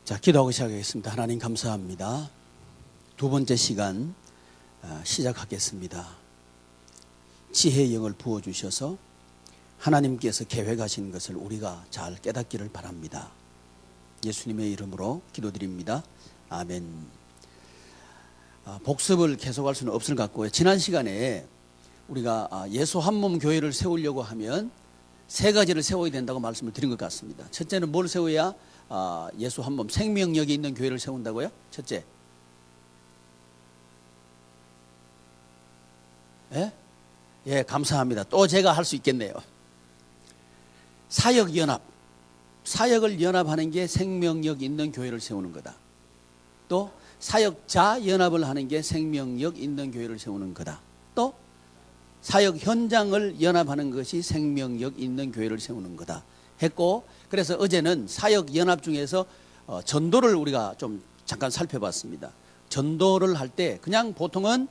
자, 기도하고 시작하겠습니다. 하나님 감사합니다. 두 번째 시간 시작하겠습니다. 지혜의 영을 부어주셔서 하나님께서 계획하신 것을 우리가 잘 깨닫기를 바랍니다. 예수님의 이름으로 기도드립니다. 아멘. 복습을 계속할 수는 없을 것 같고요. 지난 시간에 우리가 예수 한몸 교회를 세우려고 하면 세 가지를 세워야 된다고 말씀을 드린 것 같습니다. 첫째는 뭘 세워야 예수 한몸 생명력이 있는 교회를 세운다고요? 첫째, 예, 감사합니다. 또 제가 할 수 있겠네요. 사역연합, 사역을 연합하는 게 생명력 있는 교회를 세우는 거다. 또 사역자 연합을 하는 게 생명력 있는 교회를 세우는 거다. 또 사역 현장을 연합하는 것이 생명력 있는 교회를 세우는 거다 했고, 그래서 어제는 사역 연합 중에서 전도를 우리가 좀 잠깐 살펴봤습니다. 전도를 할 때 그냥 보통은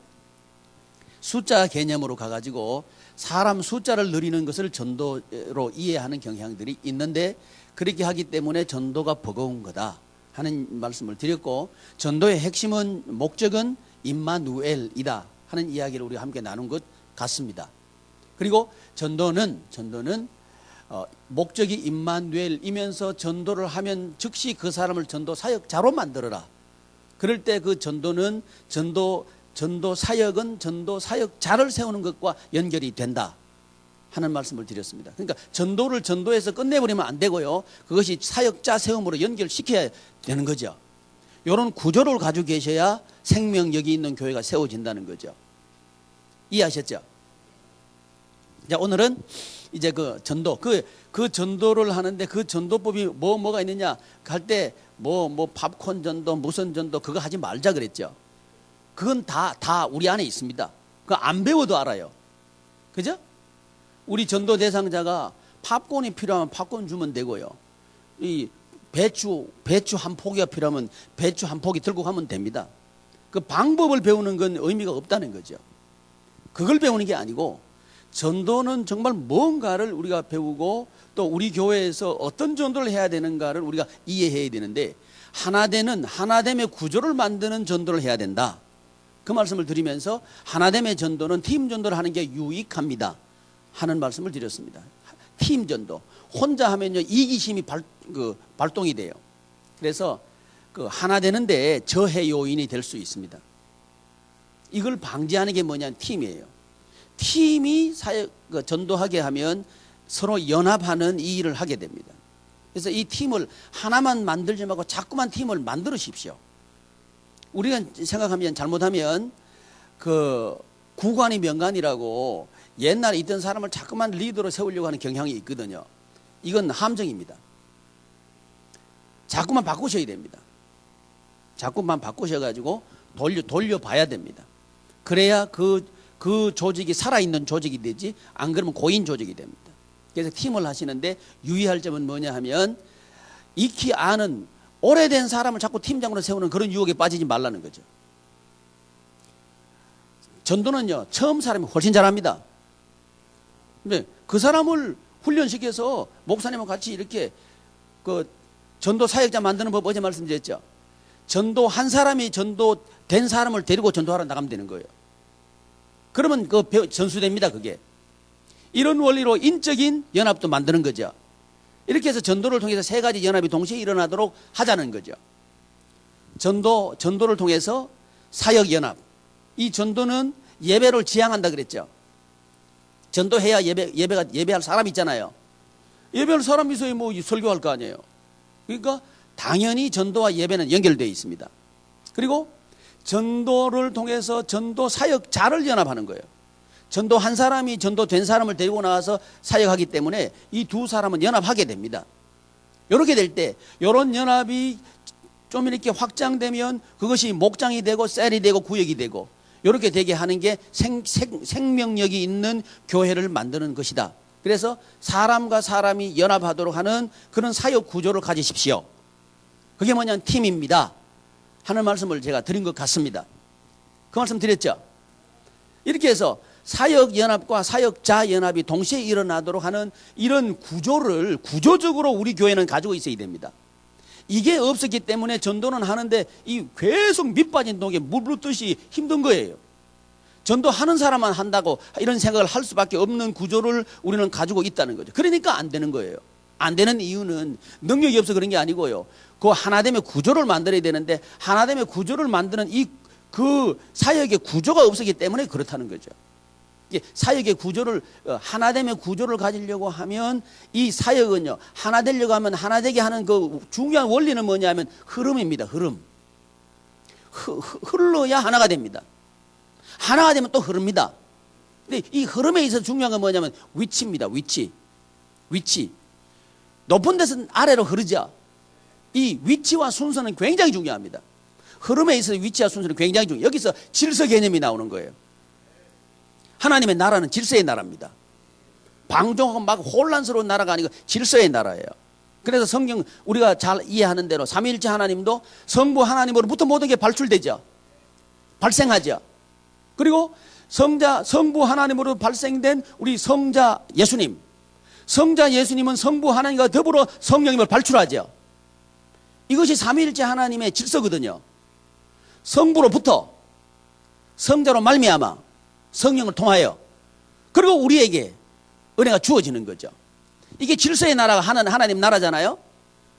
숫자 개념으로 가가지고 사람 숫자를 늘리는 것을 전도로 이해하는 경향들이 있는데, 그렇게 하기 때문에 전도가 버거운 거다 하는 말씀을 드렸고, 전도의 핵심은 목적은 임마누엘이다 하는 이야기를 우리가 함께 나눈 것 같습니다. 그리고 전도는 목적이 임마누엘이면서 전도를 하면 즉시 그 사람을 전도 사역자로 만들어라. 그럴 때 그 전도는 전도 사역은 전도 사역자를 세우는 것과 연결이 된다 하는 말씀을 드렸습니다. 그러니까 전도를 전도해서 끝내버리면 안 되고요, 그것이 사역자 세움으로 연결시켜야 되는 거죠. 이런 구조를 가지고 계셔야 생명력이 있는 교회가 세워진다는 거죠. 이해하셨죠? 자, 오늘은 이제 그 전도, 그 전도를 하는데 그 전도법이 뭐가 있느냐 할 때 뭐 팝콘 전도, 무슨 전도, 그거 하지 말자 그랬죠. 그건 다 우리 안에 있습니다. 그거 안 배워도 알아요. 그죠? 우리 전도 대상자가 팝콘이 필요하면 팝콘 주면 되고요. 이 배추 한 포기가 필요하면 배추 한 포기 들고 가면 됩니다. 그 방법을 배우는 건 의미가 없다는 거죠. 그걸 배우는 게 아니고, 전도는 정말 뭔가를 우리가 배우고 또 우리 교회에서 어떤 전도를 해야 되는가를 우리가 이해해야 되는데, 하나됨의 구조를 만드는 전도를 해야 된다. 그 말씀을 드리면서 하나됨의 전도는 팀 전도를 하는 게 유익합니다 하는 말씀을 드렸습니다. 팀 전도, 혼자 하면요 이기심이 발동이 돼요. 그래서 그 하나 되는데 저해 요인이 될 수 있습니다. 이걸 방지하는 게 뭐냐면 팀이에요. 팀이 전도하게 하면 서로 연합하는 이 일을 하게 됩니다. 그래서 이 팀을 하나만 만들지 말고 자꾸만 팀을 만들으십시오. 우리가 생각하면 잘못하면 그 구관이 명관이라고 옛날에 있던 사람을 자꾸만 리더로 세우려고 하는 경향이 있거든요. 이건 함정입니다. 자꾸만 바꾸셔야 됩니다. 자꾸만 바꾸셔가지고 돌려봐야 됩니다. 그래야 그 조직이 살아있는 조직이 되지, 안 그러면 고인 조직이 됩니다. 그래서 팀을 하시는데 유의할 점은 뭐냐 하면, 익히 아는 오래된 사람을 자꾸 팀장으로 세우는 그런 유혹에 빠지지 말라는 거죠. 전도는요, 처음 사람이 훨씬 잘합니다. 근데 그 사람을 훈련시켜서 목사님과 같이 이렇게 그 전도 사역자 만드는 법 어제 말씀드렸죠. 전도 한 사람이 전도된 사람을 데리고 전도하러 나가면 되는 거예요. 그러면 전수됩니다, 그게. 이런 원리로 인적인 연합도 만드는 거죠. 이렇게 해서 전도를 통해서 세 가지 연합이 동시에 일어나도록 하자는 거죠. 전도를 통해서 사역 연합. 이 전도는 예배를 지향한다 그랬죠. 전도해야 예배할 사람이 있잖아요. 예배할 사람이 있어야 뭐 설교할 거 아니에요. 그러니까 당연히 전도와 예배는 연결되어 있습니다. 그리고 전도를 통해서 전도 사역자를 연합하는 거예요. 전도 한 사람이 전도된 사람을 데리고 나와서 사역하기 때문에 이 두 사람은 연합하게 됩니다. 이렇게 될 때, 이런 연합이 좀 이렇게 확장되면 그것이 목장이 되고 셀이 되고 구역이 되고, 이렇게 되게 하는 게 생명력이 있는 교회를 만드는 것이다. 그래서 사람과 사람이 연합하도록 하는 그런 사역 구조를 가지십시오. 그게 뭐냐면 팀입니다 하는 말씀을 제가 드린 것 같습니다. 그 말씀 드렸죠? 이렇게 해서 사역연합과 사역자연합이 동시에 일어나도록 하는 이런 구조를 구조적으로 우리 교회는 가지고 있어야 됩니다. 이게 없었기 때문에 전도는 하는데 이 계속 밑빠진 독에 물 붓듯이 힘든 거예요. 전도하는 사람만 한다고 이런 생각을 할 수밖에 없는 구조를 우리는 가지고 있다는 거죠. 그러니까 안 되는 거예요. 안 되는 이유는 능력이 없어 그런 게 아니고요. 그 하나됨의 구조를 만들어야 되는데 하나됨의 구조를 만드는 그 사역의 구조가 없었기 때문에 그렇다는 거죠. 사역의 구조를 하나됨의 구조를 가지려고 하면 이 사역은요 하나 되려고 하면 하나 되게 하는 그 중요한 원리는 뭐냐면 흐름입니다. 흐름. 흘러야 하나가 됩니다. 하나가 되면 또 흐릅니다. 근데 이 흐름에 있어서 중요한 건 뭐냐면 위치입니다. 위치. 높은 데서는 아래로 흐르죠. 이 위치와 순서는 굉장히 중요합니다. 흐름에 있어서 위치와 순서는 굉장히 중요해요. 여기서 질서 개념이 나오는 거예요. 하나님의 나라는 질서의 나라입니다. 방종하고 막 혼란스러운 나라가 아니고 질서의 나라예요. 그래서 성경 우리가 잘 이해하는 대로 삼위일체 하나님도 성부 하나님으로부터 모든 게 발출되죠. 발생하죠. 그리고 성부 하나님으로 발생된 우리 성자 예수님. 성자 예수님은 성부 하나님과 더불어 성령님을 발출하죠. 이것이 삼위일체 하나님의 질서거든요. 성부로부터 성자로 말미암아 성령을 통하여 그리고 우리에게 은혜가 주어지는 거죠. 이게 질서의 나라가 하나님 나라잖아요.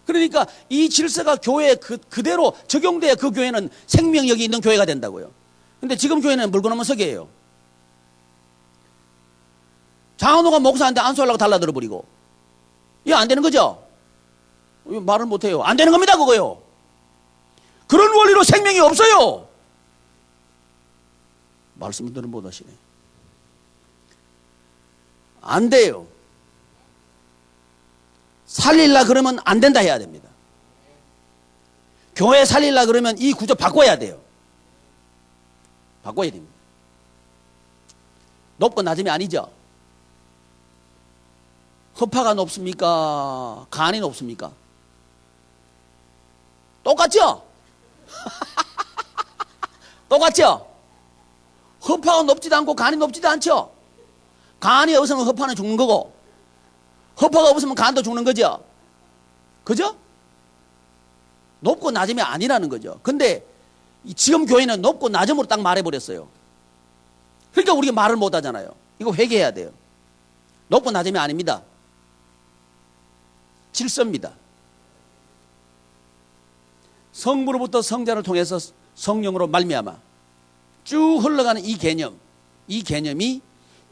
그러니까 이 질서가 교회에 그대로 적용돼야 그 교회는 생명력이 있는 교회가 된다고요. 근데 지금 교회는 물건 없는 석이에요. 장로가 목사한테 안수하려고 달라들어 버리고 이거 안 되는 거죠. 말을 못해요. 안 되는 겁니다 그거요. 그런 원리로 생명이 없어요. 말씀을 들은 못 하시네. 안 돼요. 살릴라 그러면 안 된다 해야 됩니다. 교회 살릴라 그러면 이 구조 바꿔야 돼요. 바꿔야 됩니다. 높고 낮음이 아니죠. 허파가 높습니까? 간이 높습니까? 똑같죠? 똑같죠? 허파가 높지도 않고 간이 높지도 않죠? 간이 없으면 허파는 죽는 거고 허파가 없으면 간도 죽는 거죠? 그죠? 높고 낮음이 아니라는 거죠. 근데 지금 교회는 높고 낮음으로 딱 말해버렸어요. 그러니까 우리가 말을 못 하잖아요. 이거 회개해야 돼요. 높고 낮음이 아닙니다. 질서입니다. 성부로부터 성자를 통해서 성령으로 말미암아 쭉 흘러가는 이 개념이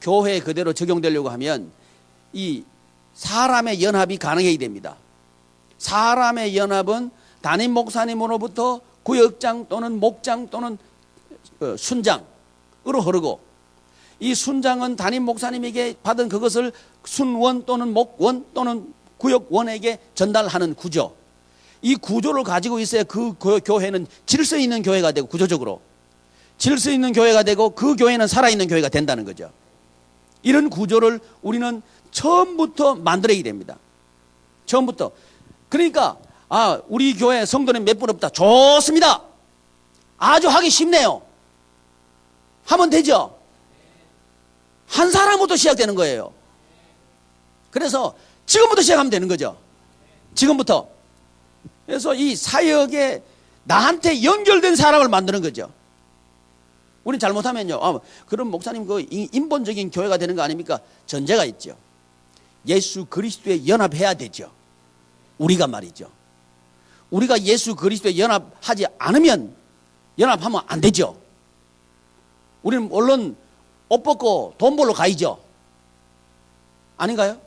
교회에 그대로 적용되려고 하면 이 사람의 연합이 가능해야 됩니다. 사람의 연합은 담임 목사님으로부터 구역장 또는 목장 또는 순장으로 흐르고 이 순장은 담임 목사님에게 받은 그것을 순원 또는 목원 또는 구역원에게 전달하는 구조. 이 구조를 가지고 있어야 그 교회는 질서 있는 교회가 되고 구조적으로 질서 있는 교회가 되고 그 교회는 살아있는 교회가 된다는 거죠. 이런 구조를 우리는 처음부터 만들어야 됩니다. 처음부터. 그러니까 우리 교회 성도는 몇 분 없다. 좋습니다. 아주 하기 쉽네요. 하면 되죠. 한 사람부터 시작되는 거예요. 그래서 지금부터 시작하면 되는 거죠. 지금부터. 그래서 이 사역에 나한테 연결된 사람을 만드는 거죠. 우린 잘못하면요. 그럼 목사님 그 인본적인 교회가 되는 거 아닙니까? 전제가 있죠. 예수 그리스도에 연합해야 되죠. 우리가 말이죠. 우리가 예수 그리스도에 연합하지 않으면 연합하면 안 되죠. 우리는 물론 옷 벗고 돈 벌러 가야죠. 아닌가요?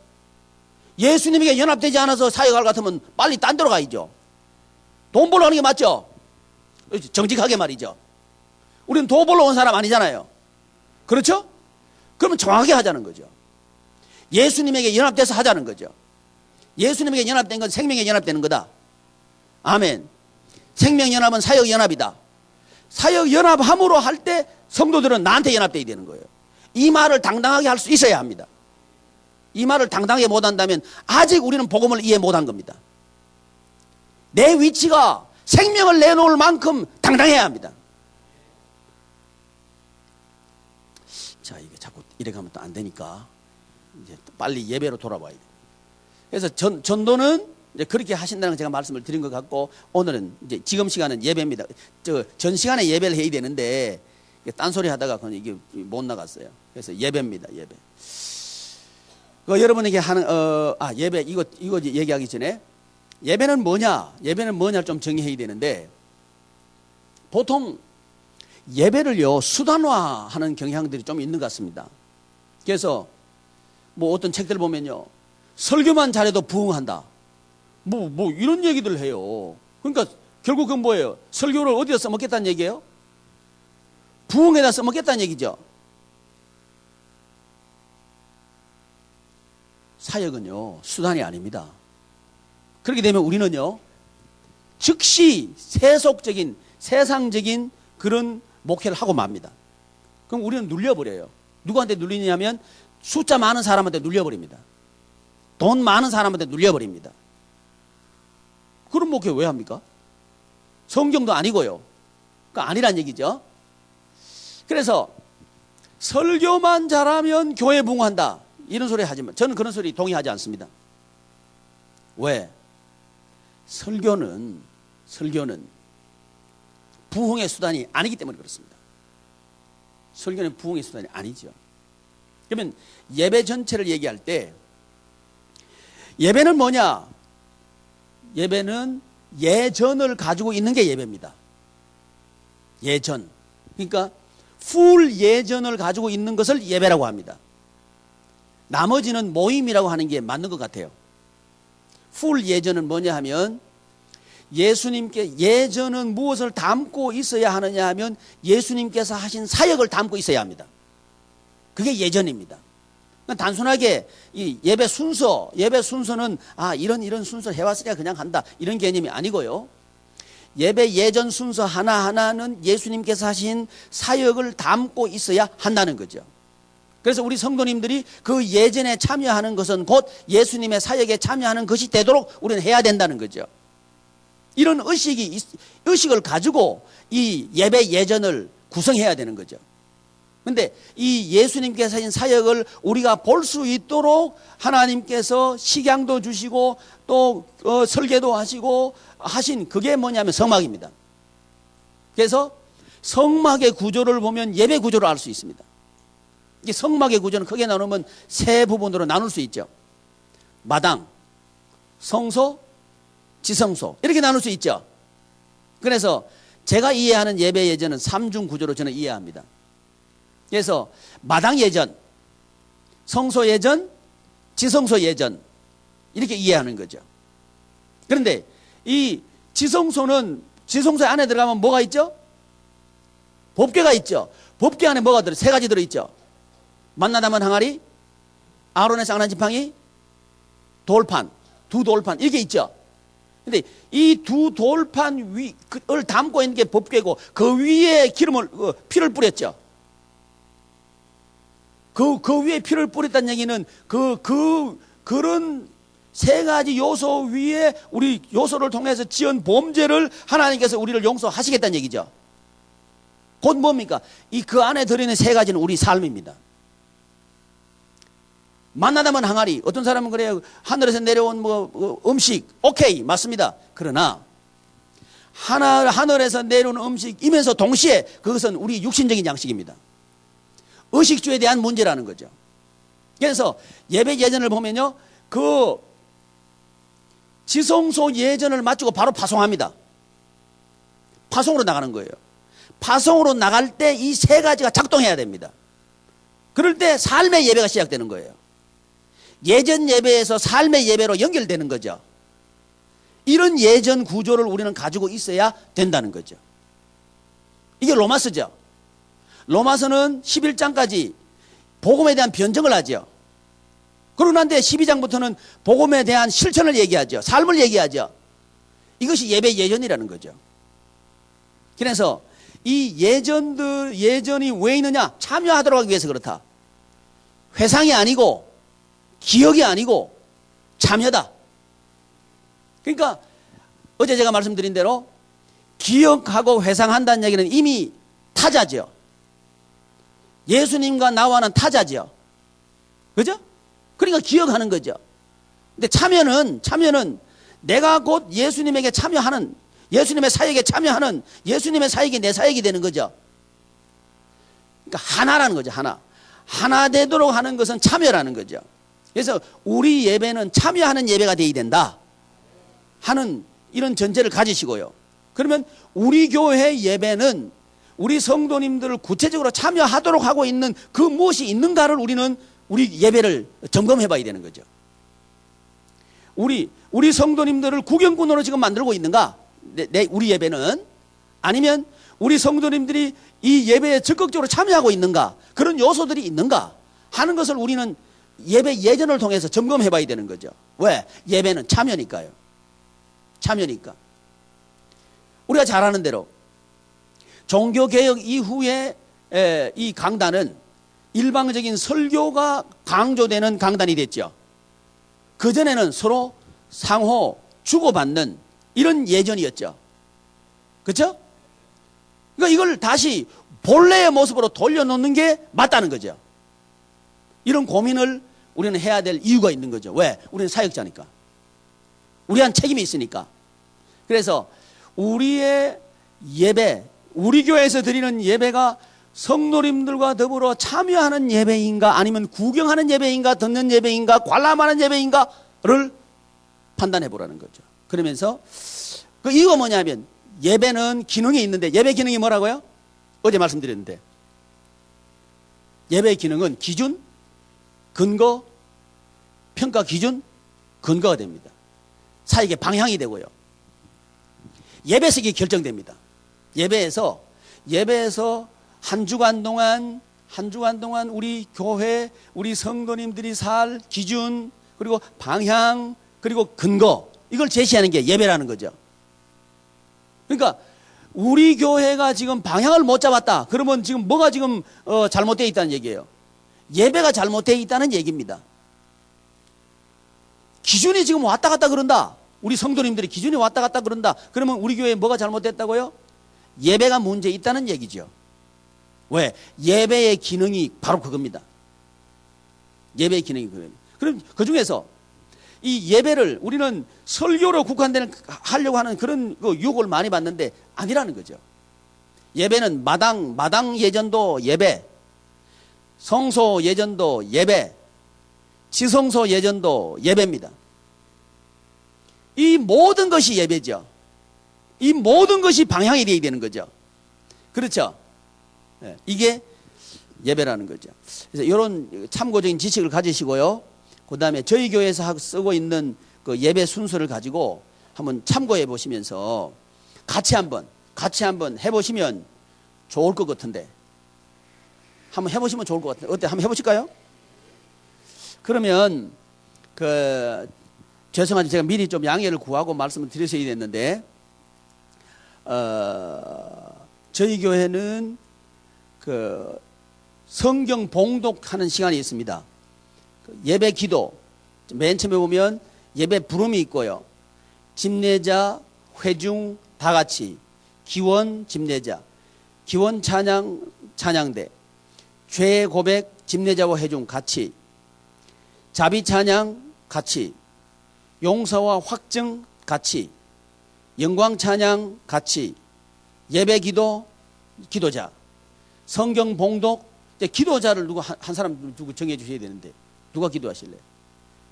예수님에게 연합되지 않아서 사역할 것 같으면 빨리 딴 데로 가야죠. 돈 벌러 가는 게 맞죠? 정직하게 말이죠. 우리는 돈 벌러 온 사람 아니잖아요. 그렇죠? 그러면 정확하게 하자는 거죠. 예수님에게 연합돼서 하자는 거죠. 예수님에게 연합된 건 생명에 연합되는 거다. 아멘. 생명연합은 사역연합이다. 사역연합함으로 할 때 성도들은 나한테 연합되어야 되는 거예요. 이 말을 당당하게 할 수 있어야 합니다. 이 말을 당당하게 못한다면 아직 우리는 복음을 이해 못한 겁니다. 내 위치가 생명을 내놓을 만큼 당당해야 합니다. 자, 이게 자꾸 이래 가면 또 안 되니까 이제 빨리 예배로 돌아와야 돼요. 그래서 전도는 이제 그렇게 하신다는 걸 제가 말씀을 드린 것 같고, 오늘은 이제 지금 시간은 예배입니다. 전 시간에 예배를 해야 되는데 딴소리 하다가 그냥 이게 못 나갔어요. 그래서 예배입니다. 예배. 여러분에게 하는 예배 이거 얘기하기 전에 예배는 뭐냐? 예배는 뭐냐를 좀 정의해야 되는데, 보통 예배를요 수단화하는 경향들이 좀 있는 것 같습니다. 그래서 뭐 어떤 책들 보면요, 설교만 잘해도 부흥한다. 뭐 이런 얘기들 해요. 그러니까 결국 그건 뭐예요? 설교를 어디다 써먹겠다는 얘기예요? 부흥에다 써먹겠다는 얘기죠. 사역은요 수단이 아닙니다. 그렇게 되면 우리는요 즉시 세속적인 세상적인 그런 목회를 하고 맙니다. 그럼 우리는 눌려버려요. 누구한테 눌리냐면 숫자 많은 사람한테 눌려버립니다. 돈 많은 사람한테 눌려버립니다. 그런 목회 왜 합니까? 성경도 아니고요. 그러니까 아니란 얘기죠. 그래서 설교만 잘하면 교회 부흥한다 이런 소리 하지만 저는 그런 소리 동의하지 않습니다. 왜? 설교는 부흥의 수단이 아니기 때문에 그렇습니다. 설교는 부흥의 수단이 아니죠. 그러면 예배 전체를 얘기할 때 예배는 뭐냐? 예배는 예전을 가지고 있는 게 예배입니다. 예전. 그러니까 풀 예전을 가지고 있는 것을 예배라고 합니다. 나머지는 모임이라고 하는 게 맞는 것 같아요. 풀 예전은 뭐냐 하면 예수님께 예전은 무엇을 담고 있어야 하느냐 하면 예수님께서 하신 사역을 담고 있어야 합니다. 그게 예전입니다. 단순하게 이 예배 순서는 이런 순서 해왔으니까 그냥 한다 이런 개념이 아니고요. 예배 예전 순서 하나하나는 예수님께서 하신 사역을 담고 있어야 한다는 거죠. 그래서 우리 성도님들이 그 예전에 참여하는 것은 곧 예수님의 사역에 참여하는 것이 되도록 우리는 해야 된다는 거죠. 이런 의식을 가지고 이 예배 예전을 구성해야 되는 거죠. 그런데 이 예수님께서 하신 사역을 우리가 볼 수 있도록 하나님께서 식양도 주시고 또 설계도 하시고 하신 그게 뭐냐면 성막입니다. 그래서 성막의 구조를 보면 예배 구조를 알 수 있습니다. 이 성막의 구조는 크게 나누면 세 부분으로 나눌 수 있죠. 마당, 성소, 지성소 이렇게 나눌 수 있죠. 그래서 제가 이해하는 예배 예전은 3중 구조로 저는 이해합니다. 그래서 마당 예전, 성소 예전, 지성소 예전 이렇게 이해하는 거죠. 그런데 이 지성소 안에 들어가면 뭐가 있죠? 법궤가 있죠. 법궤 안에 뭐가 세 가지 들어있죠. 만나 담은 항아리, 아론의 쌍난 지팡이, 돌판, 두 돌판 이렇게 있죠. 근데 이 두 돌판 위를 담고 있는 게 법궤고 그 위에 피를 뿌렸죠. 그 위에 피를 뿌렸다는 얘기는 그런 세 가지 요소 위에 우리 요소를 통해서 지은 범죄를 하나님께서 우리를 용서하시겠다는 얘기죠. 곧 뭡니까? 그 안에 들어있는 세 가지는 우리 삶입니다. 만나 담은 항아리. 어떤 사람은 그래요. 하늘에서 내려온 음식. 오케이. 맞습니다. 그러나 하늘에서 내려온 음식이면서 동시에 그것은 우리 육신적인 양식입니다. 의식주에 대한 문제라는 거죠. 그래서 예배 예전을 보면요. 그 지성소 예전을 마치고 바로 파송합니다. 파송으로 나가는 거예요. 파송으로 나갈 때 이 세 가지가 작동해야 됩니다. 그럴 때 삶의 예배가 시작되는 거예요. 예전 예배에서 삶의 예배로 연결되는 거죠. 이런 예전 구조를 우리는 가지고 있어야 된다는 거죠. 이게 로마서죠. 로마서는 11장까지 복음에 대한 변증을 하죠. 그러고 난 뒤에 12장부터는 복음에 대한 실천을 얘기하죠. 삶을 얘기하죠. 이것이 예배 예전이라는 거죠. 그래서 이 예전이 왜 있느냐? 참여하도록 하기 위해서 그렇다. 회상이 아니고 기억이 아니고 참여다. 그러니까 어제 제가 말씀드린 대로 기억하고 회상한다는 얘기는 이미 타자죠. 예수님과 나와는 타자죠. 그죠? 그러니까 기억하는 거죠. 근데 참여는 내가 곧 예수님에게 참여하는, 예수님의 사역에 참여하는, 예수님의 사역이 내 사역이 되는 거죠. 그러니까 하나라는 거죠. 하나 되도록 하는 것은 참여라는 거죠. 그래서 우리 예배는 참여하는 예배가 되어야 된다 하는 이런 전제를 가지시고요. 그러면 우리 교회 예배는 우리 성도님들을 구체적으로 참여하도록 하고 있는 그 무엇이 있는가를 우리는 우리 예배를 점검해 봐야 되는 거죠. 우리 성도님들을 구경꾼으로 지금 만들고 있는가? 우리 예배는. 아니면 우리 성도님들이 이 예배에 적극적으로 참여하고 있는가? 그런 요소들이 있는가? 하는 것을 우리는 예배 예전을 통해서 점검해 봐야 되는 거죠. 왜? 예배는 참여니까요. 참여니까. 우리가 잘 아는 대로 종교개혁 이후에 이 강단은 일방적인 설교가 강조되는 강단이 됐죠. 그전에는 서로 상호 주고받는 이런 예전이었죠. 그렇죠? 그러니까 이걸 다시 본래의 모습으로 돌려놓는 게 맞다는 거죠. 이런 고민을 우리는 해야 될 이유가 있는 거죠. 왜? 우리는 사역자니까. 우리한 책임이 있으니까. 그래서 우리의 예배, 우리 교회에서 드리는 예배가 성도님들과 더불어 참여하는 예배인가 아니면 구경하는 예배인가 듣는 예배인가 관람하는 예배인가를 판단해 보라는 거죠. 그러면서 그 이유가 뭐냐면 예배는 기능이 있는데 예배 기능이 뭐라고요? 어제 말씀드렸는데 예배의 기능은 기준, 근거, 평가 기준, 근거가 됩니다. 사역의 방향이 되고요. 예배에서 이게 결정됩니다. 예배에서 한 주간 동안 우리 교회, 우리 성도님들이 살 기준, 그리고 방향, 그리고 근거, 이걸 제시하는 게 예배라는 거죠. 그러니까 우리 교회가 지금 방향을 못 잡았다. 그러면 지금 뭐가 지금 잘못되어 있다는 얘기예요. 예배가 잘못되어 있다는 얘기입니다. 기준이 지금 왔다 갔다 그런다. 우리 성도님들이 기준이 왔다 갔다 그런다. 그러면 우리 교회에 뭐가 잘못됐다고요? 예배가 문제 있다는 얘기죠. 왜? 예배의 기능이 바로 그겁니다. 예배의 기능이 그겁니다. 그럼 그 중에서 이 예배를 우리는 설교로 하려고 하는 그런 유혹을 많이 받는데 아니라는 거죠. 예배는 마당 예전도 예배, 성소 예전도 예배, 지성소 예전도 예배입니다. 이 모든 것이 예배죠. 이 모든 것이 방향이 되어야 되는 거죠. 그렇죠? 이게 예배라는 거죠. 그래서 이런 참고적인 지식을 가지시고요. 그 다음에 저희 교회에서 쓰고 있는 그 예배 순서를 가지고 한번 참고해 보시면서 같이 한번 해보시면 좋을 것 같은데. 한번 해보시면 좋을 것 같은데. 어때? 한번 해보실까요? 그러면 죄송하지만 제가 미리 좀 양해를 구하고 말씀을 드렸어야 됐는데 저희 교회는 성경 봉독하는 시간이 있습니다. 예배 기도 맨 처음에 보면 예배 부름이 있고요. 집례자, 회중 다 같이 기원 집례자, 기원 찬양대, 죄 고백 집례자와 회중 같이, 자비 찬양 같이, 용서와 확증 같이, 영광 찬양 같이, 예배 기도 기도자, 성경 봉독. 기도자를 한 사람 누구 정해 주셔야 되는데 누가 기도하실래요?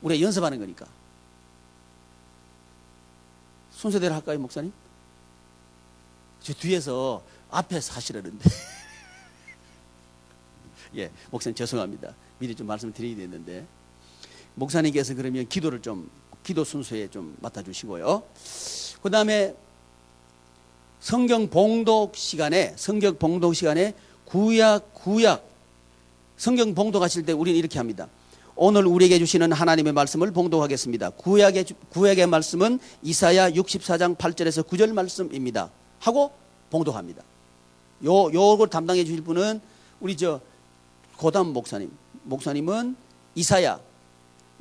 우리가 연습하는 거니까. 순서대로 할까요, 목사님? 저 뒤에서 앞에서 하시라는데. 예, 목사님 죄송합니다. 미리 좀 말씀을 드려야 되는데 목사님께서 그러면 기도 순서에 좀 맡아주시고요. 그 다음에 성경 봉독 시간에 구약 성경 봉독하실 때 우리는 이렇게 합니다. 오늘 우리에게 주시는 하나님의 말씀을 봉독하겠습니다. 구약의 말씀은 이사야 64장 8절에서 9절 말씀입니다. 하고 봉독합니다. 요걸 담당해 주실 분은 우리 고담 목사님. 목사님은 이사야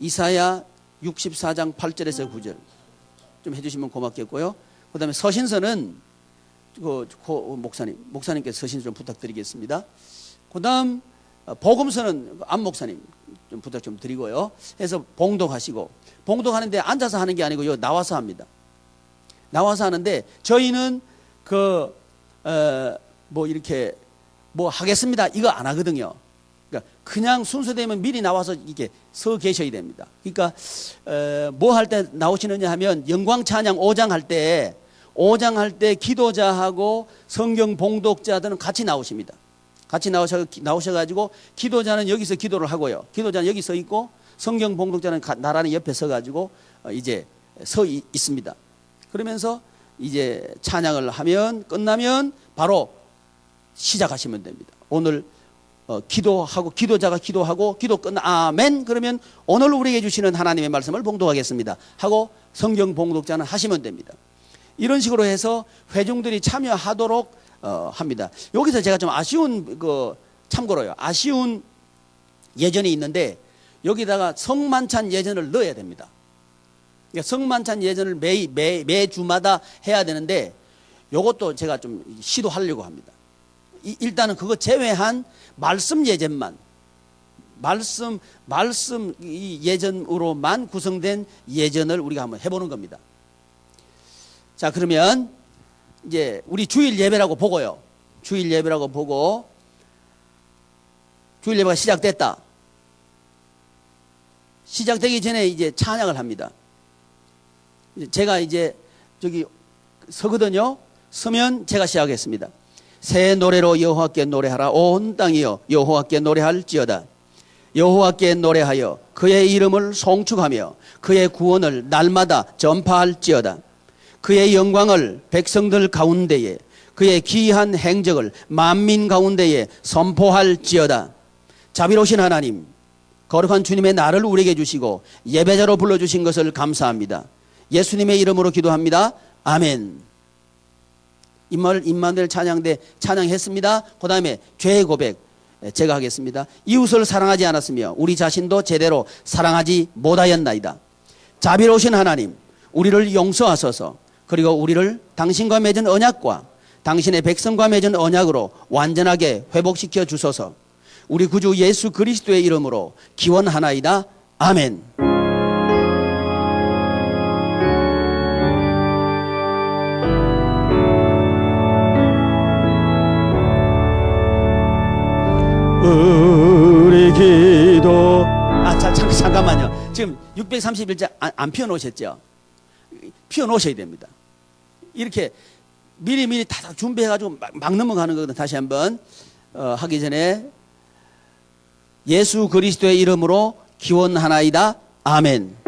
64장 8절에서 9절 좀 해주시면 고맙겠고요. 그 다음에 서신서는 목사님께서 서신서 좀 부탁드리겠습니다. 그 다음 복음서는 안 목사님 좀 부탁 좀 드리고요. 해서 봉독하시고, 봉독하는데 앉아서 하는 게 아니고 나와서 합니다. 나와서 하는데 저희는 뭐 이렇게 뭐 하겠습니다 이거 안 하거든요. 그러니까 그냥 순서되면 미리 나와서 이렇게 서 계셔야 됩니다. 그러니까 뭐 할 때 나오시느냐 하면 영광 찬양 5장 할 때 기도자하고 성경 봉독자들은 같이 나오십니다. 같이 나오셔가지고 기도자는 여기서 기도를 하고요. 기도자는 여기 서 있고 성경 봉독자는 나란히 옆에 서가지고 이제 서 있습니다. 그러면서 이제 찬양을 하면 끝나면 바로 시작하시면 됩니다. 오늘 기도하고 기도자가 기도하고 기도 끝나 아멘 그러면 오늘 우리에게 주시는 하나님의 말씀을 봉독하겠습니다 하고 성경 봉독자는 하시면 됩니다. 이런 식으로 해서 회중들이 참여하도록 합니다. 여기서 제가 좀 아쉬운 참고로요. 아쉬운 예전이 있는데 여기다가 성만찬 예전을 넣어야 됩니다. 그러니까 성만찬 예전을 매주마다 해야 되는데 이것도 제가 좀 시도하려고 합니다. 일단은 그거 제외한 말씀 예전만 말씀 이 예전으로만 구성된 예전을 우리가 한번 해보는 겁니다. 자, 그러면 이제 우리 주일 예배라고 보고요. 주일 예배라고 보고 주일 예배가 시작됐다. 시작되기 전에 이제 찬양을 합니다. 제가 이제 저기 서거든요. 서면 제가 시작하겠습니다. 새 노래로 여호와께 노래하라. 온 땅이여 여호와께 노래할지어다. 여호와께 노래하여 그의 이름을 송축하며 그의 구원을 날마다 전파할지어다. 그의 영광을 백성들 가운데에 그의 기이한 행적을 만민 가운데에 선포할지어다. 자비로우신 하나님, 거룩한 주님의 날을 우리에게 주시고 예배자로 불러주신 것을 감사합니다. 예수님의 이름으로 기도합니다. 아멘. 임마누엘 찬양대 찬양했습니다. 그 다음에 죄의 고백 제가 하겠습니다. 이웃을 사랑하지 않았으며 우리 자신도 제대로 사랑하지 못하였나이다. 자비로우신 하나님, 우리를 용서하소서. 그리고 우리를 당신과 맺은 언약과 당신의 백성과 맺은 언약으로 완전하게 회복시켜 주소서. 우리 구주 예수 그리스도의 이름으로 기원하나이다. 아멘. 우리 기도 잠깐만요. 지금 631자 안 펴놓으셨죠? 펴놓으셔야 됩니다. 이렇게 미리 다 준비해가지고 막 넘어가는 거거든. 다시 한번 하기 전에 예수 그리스도의 이름으로 기원하나이다. 아멘.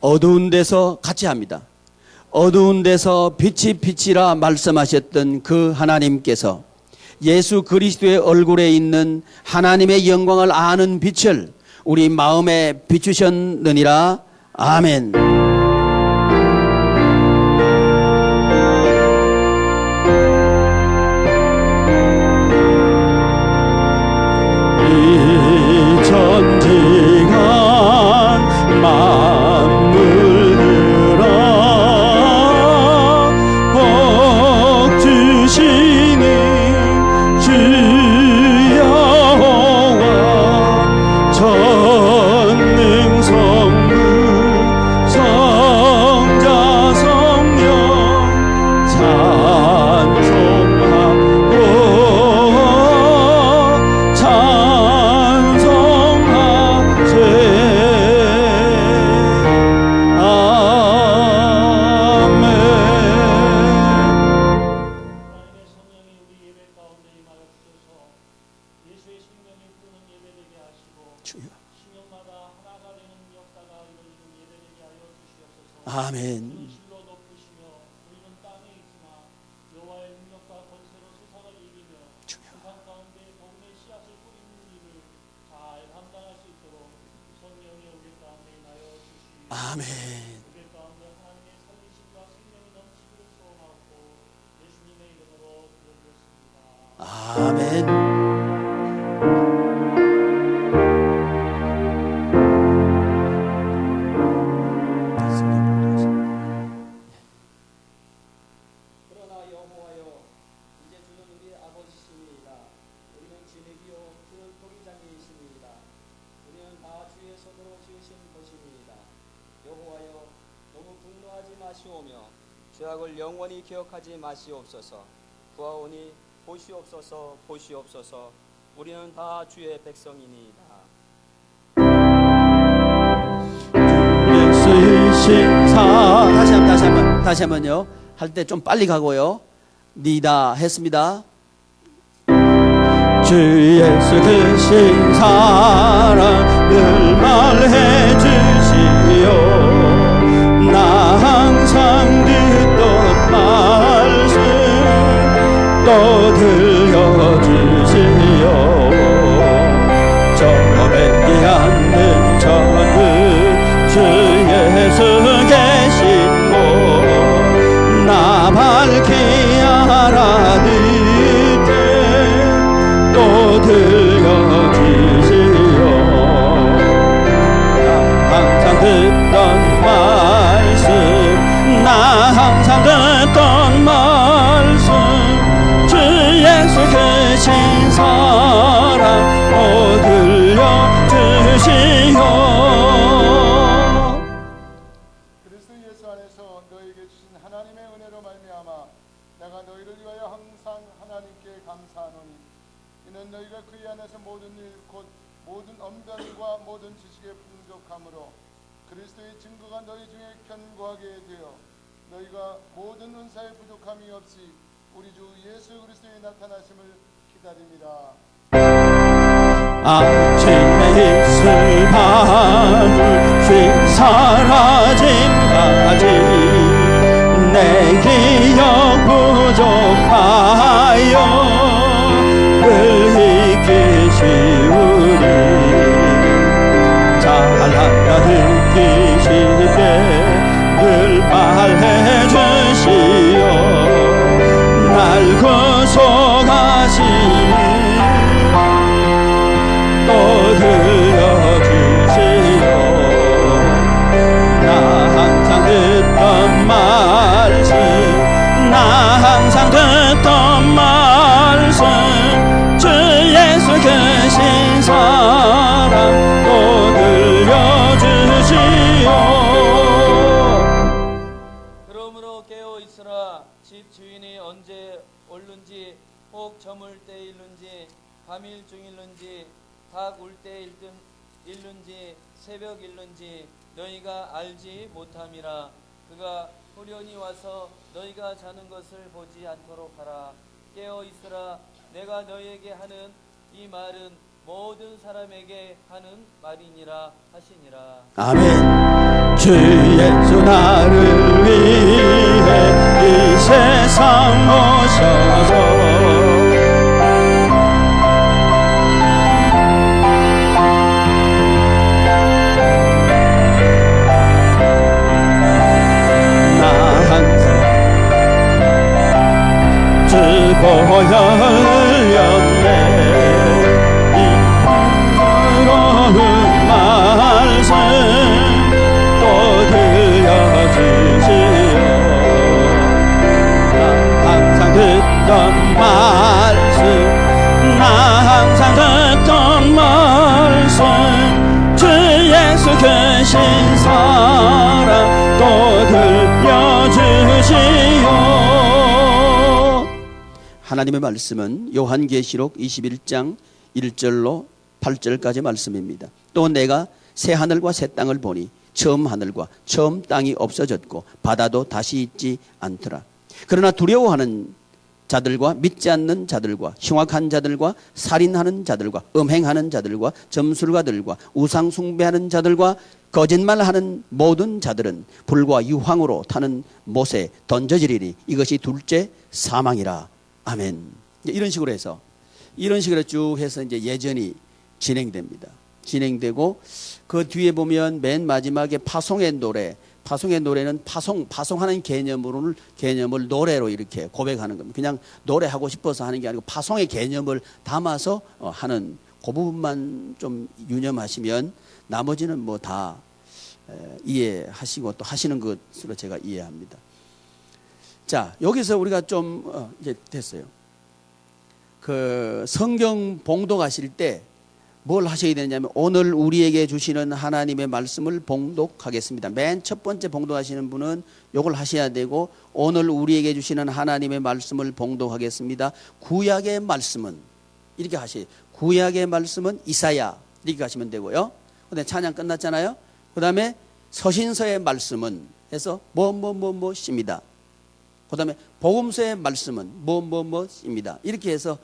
어두운 데서 같이 합니다. 어두운 데서 빛이 빛이라 말씀하셨던 그 하나님께서 예수 그리스도의 얼굴에 있는 하나님의 영광을 아는 빛을 우리 마음에 비추셨느니라. 아멘. 이 전지간 아멘. 아멘. 우리 가운데 하나님의 살리심과 생명이 넘치기를 소원하고 예수님의 이름으로 기도드렸습니다. 아멘. 그러나 여호와여, 이제 주는 우리 아버지시니이다. 우리는 진흙이요 주는 도기장이시니이다. 우리는 다 주의 손으로 지으신 것이니이다. 여호와여, 너무 분노하지 마시오며 죄악을 영원히 기억하지 마시옵소서. 구하오니 보시옵소서, 보시옵소서. 우리는 다 주의 백성이니이다. 예수의 신사. 다시 한번요. 할 때 좀 빨리 가고요. 니다 했습니다. 주 예수 크신 사랑을 말해 주시오. 나 항상 듣던 말씀 또 들려주시오. 저 뵙지 않는 저는 주 예수 계신 곳 나 밝히 알아듣게 또 들려주시오. 나 항상 듣던 말씀 나 항상 듣던 말씀 주 예수 크신 사랑 또 들려주시오. 그리스도 예수 안에서 너에게 주신 하나님의 은혜로 말미암아 내가 너희를 위하여 항상 하나님께 감사하노니 이는 너희가 그의 안에서 모든 일 곧 모든 언변과 모든 지식의 풍족함으로 그리스도의 증거가 너희 중에 견고하게 되어 너희가 모든 은사의 부족함이 없이 우리 주 예수 그리스도의 나타나심을 기다립니다. 아침에 있을 밤을 사라짐까지 내 기억 부족하여 늘 잊기 쉬우니 잘하여 듣기 쉽게 늘 말해 주시오. 날 구속하시니 또 들려주시오. 나 항상 듣던 말씀 나 항상 듣던 말씀 주 예수 계신 사랑 또 들려주시오. 그러므로 깨어 있으라. 집 주인이 언제 올는지 혹 저물 때 일는지 밤일 중일는지 닭 울 때 일는지 새벽 일는지 너희가 알지 못함이라. 그가 후련히 와서 너희가 자는 것을 보지 않도록 하라. 깨어 있으라. 내가 너희에게 하는 이 말은 모든 사람에게 하는 말이니라 하시니라. 아멘. 주 예수 나를 위해 이 세상 오셔서 나 항상 주 보혈 흘렸네. 이 부드러운 말씀 또 들려주시오. 나 항상 듣던 말씀 나 항상 듣던 말씀 주 예수 계신 사랑 또 들려주시오. 하나님의 말씀은 요한계시록 21장 1절로 8절까지 말씀입니다. 또 내가 새 하늘과 새 땅을 보니 처음 하늘과 처음 땅이 없어졌고 바다도 다시 있지 않더라. 그러나 두려워하는 자들과 믿지 않는 자들과 흉악한 자들과 살인하는 자들과 음행하는 자들과 점술가들과 우상 숭배하는 자들과 거짓말하는 모든 자들은 불과 유황으로 타는 못에 던져지리니 이것이 둘째 사망이라. 아멘. 이런 식으로 쭉 해서 이제 예전이 진행됩니다. 진행되고 그 뒤에 보면 맨 마지막에 파송의 노래. 파송의 노래는 파송하는 개념을 노래로 이렇게 고백하는 겁니다. 그냥 노래하고 싶어서 하는 게 아니고 파송의 개념을 담아서 하는 그 부분만 좀 유념하시면 나머지는 뭐 다 이해하시고 또 하시는 것으로 제가 이해합니다. 자, 여기서 우리가 좀 이제 됐어요. 그 성경 봉독하실 때 뭘 하셔야 되냐면 오늘 우리에게 주시는 하나님의 말씀을 봉독하겠습니다. 맨 첫 번째 봉독하시는 분은 요걸 하셔야 되고 오늘 우리에게 주시는 하나님의 말씀을 봉독하겠습니다. 구약의 말씀은 이렇게 하셔야 돼요. 구약의 말씀은 이사야 이렇게 하시면 되고요. 근데 찬양 끝났잖아요. 그 다음에 서신서의 말씀은 해서 뭐뭐뭐뭐입니다. 그 다음에 복음서의 말씀은 뭐뭐뭐입니다. 이렇게 해서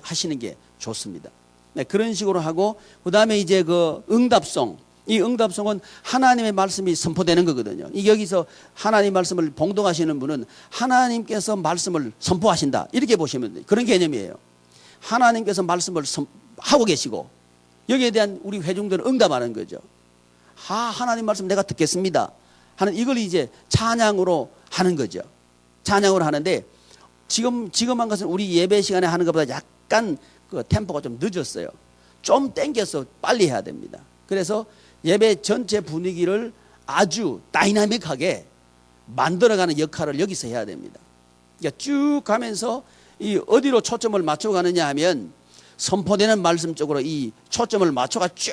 하시는 게 좋습니다. 네, 그런 식으로 하고 그 다음에 이제 그 응답송, 이 응답송은 하나님의 말씀이 선포되는 거거든요. 여기서 하나님 말씀을 봉독하시는 분은 하나님께서 말씀을 선포하신다 이렇게 보시면 돼요. 그런 개념이에요. 하나님께서 말씀을 하고 계시고 여기에 대한 우리 회중들은 응답하는 거죠. 하나님 말씀 내가 듣겠습니다 하는 이걸 이제 찬양으로 하는 거죠. 찬양으로 하는데 지금 한 것은 우리 예배 시간에 하는 것보다 약간 그 템포가 좀 늦었어요. 좀 땡겨서 빨리 해야 됩니다. 그래서 예배 전체 분위기를 아주 다이나믹하게 만들어가는 역할을 여기서 해야 됩니다. 그러니까 쭉 가면서 이 어디로 초점을 맞춰가느냐 하면 선포되는 말씀 쪽으로 이 초점을 맞춰가 쭉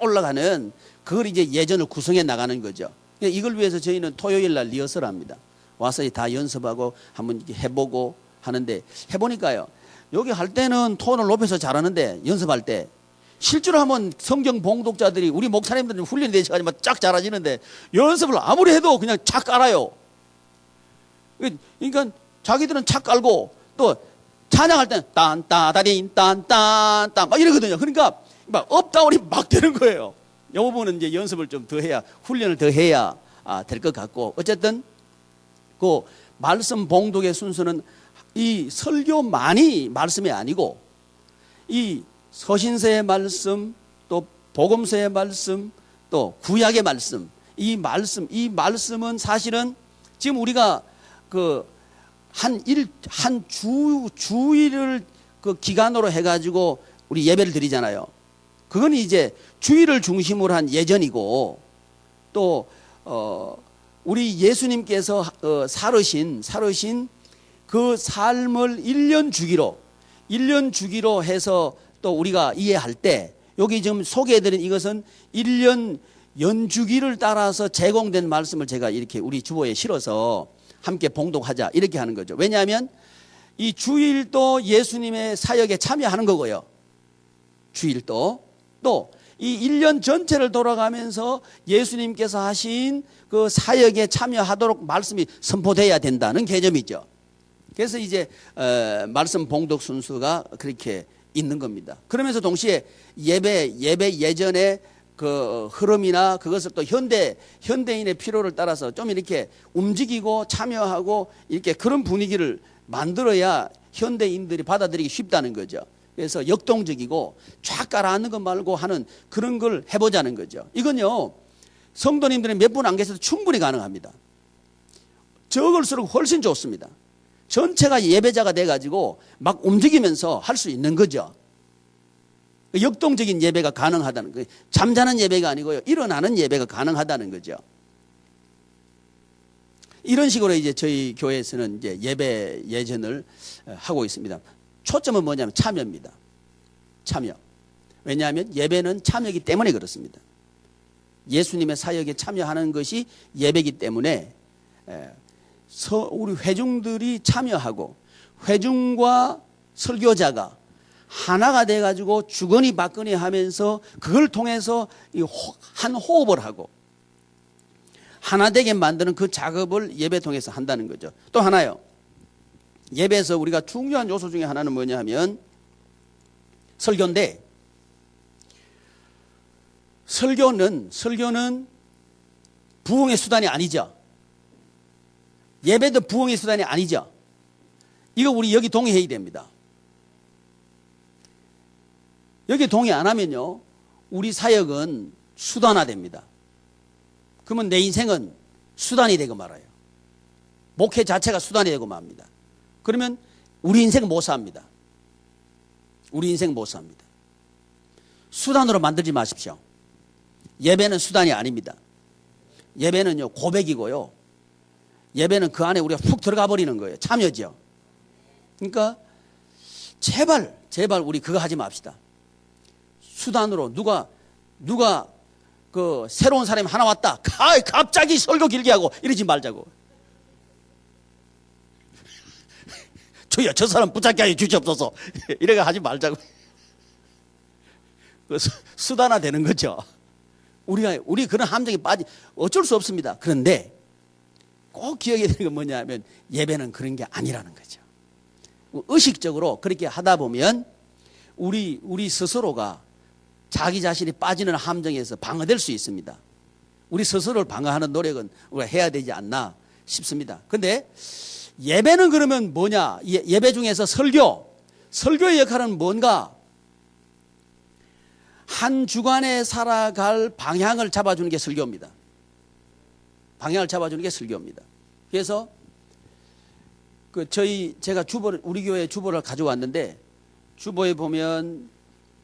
올라가는 그걸 이제 예전을 구성해 나가는 거죠. 이걸 위해서 저희는 토요일 날 리허설 합니다. 와서 다 연습하고 한번 해보고 하는데 해보니까요. 여기 할 때는 톤을 높여서 잘하는데 연습할 때 실제로 하면 성경 봉독자들이 우리 목사님들은 훈련이 되셔가지고 쫙 잘하시는데 연습을 아무리 해도 그냥 착 깔아요. 그러니까 자기들은 착 깔고 또 찬양할 때는 딴따다린 딴딴딴 막 이러거든요. 그러니까 막 업다운이 막 되는 거예요. 이 부분은 이제 연습을 좀 더 해야 훈련을 더 해야 될 것 같고 어쨌든 그 말씀 봉독의 순서는 이 설교만이 말씀이 아니고 이 서신서의 말씀 또 복음서의 말씀 또 구약의 말씀 이 말씀은 사실은 지금 우리가 그 한 주일을 그 기간으로 해가지고 우리 예배를 드리잖아요. 그건 이제 주일을 중심으로 한 예전이고 또 우리 예수님께서 살으신 그 삶을 1년 주기로 해서 또 우리가 이해할 때 여기 지금 소개해드린 이것은 1년 연주기를 따라서 제공된 말씀을 제가 이렇게 우리 주보에 실어서 함께 봉독하자 이렇게 하는 거죠. 왜냐하면 이 주일도 예수님의 사역에 참여하는 거고요. 주일도 또 이 1년 전체를 돌아가면서 예수님께서 하신 그 사역에 참여하도록 말씀이 선포돼야 된다는 개념이죠. 그래서 이제 말씀 봉독 순서가 그렇게 있는 겁니다. 그러면서 동시에 예배 예전에 그 흐름이나 그것을 또 현대인의 필요를 따라서 좀 이렇게 움직이고 참여하고 이렇게 그런 분위기를 만들어야 현대인들이 받아들이기 쉽다는 거죠. 그래서 역동적이고 쫙 깔아앉는 것 말고 하는 그런 걸 해보자는 거죠. 이건요 성도님들이 몇 분 안 계셔도 충분히 가능합니다. 적을수록 훨씬 좋습니다. 전체가 예배자가 돼가지고 막 움직이면서 할 수 있는 거죠. 역동적인 예배가 가능하다는 거예요. 잠자는 예배가 아니고요. 일어나는 예배가 가능하다는 거죠. 이런 식으로 이제 저희 교회에서는 이제 예배 예전을 하고 있습니다. 초점은 뭐냐면 참여입니다. 참여. 왜냐하면 예배는 참여이기 때문에 그렇습니다. 예수님의 사역에 참여하는 것이 예배이기 때문에 우리 회중들이 참여하고 회중과 설교자가 하나가 돼가지고 주거니 받거니 하면서 그걸 통해서 한 호흡을 하고 하나 되게 만드는 그 작업을 예배 통해서 한다는 거죠. 또 하나요. 예배에서 우리가 중요한 요소 중에 하나는 뭐냐 하면 설교인데 설교는 부흥의 수단이 아니죠. 예배도 부흥의 수단이 아니죠. 이거 우리 여기 동의해야 됩니다. 여기 동의 안 하면요, 우리 사역은 수단화됩니다. 그러면 내 인생은 수단이 되고 말아요. 목회 자체가 수단이 되고 맙니다. 그러면 우리 인생 못 삽니다. 우리 인생 못 삽니다. 수단으로 만들지 마십시오. 예배는 수단이 아닙니다. 예배는요, 고백이고요. 예배는 그 안에 우리가 훅 들어가 버리는 거예요. 참여죠. 그러니까 제발 우리 그거 하지 맙시다. 수단으로 누가 그 새로운 사람이 하나 왔다. 갑자기 설교 길게 하고 이러지 말자고. 주여 저 사람 붙잡게 하여 주시옵소서. 이래가 하지 말자고. 수단화 되는 거죠. 우리 그런 함정에 빠지 어쩔 수 없습니다. 그런데 꼭 기억해야 되는 건 뭐냐 하면 예배는 그런 게 아니라는 거죠. 의식적으로 그렇게 하다 보면 우리 스스로가 자기 자신이 빠지는 함정에서 방어될 수 있습니다. 우리 스스로를 방어하는 노력은 우리가 해야 되지 않나 싶습니다. 그런데 예배는 그러면 뭐냐? 예배 중에서 설교의 역할은 뭔가? 한 주간에 살아갈 방향을 잡아주는 게 설교입니다. 방향을 잡아주는 게 설교입니다. 그래서 제가 우리 교회 주보를 가져왔는데, 주보에 보면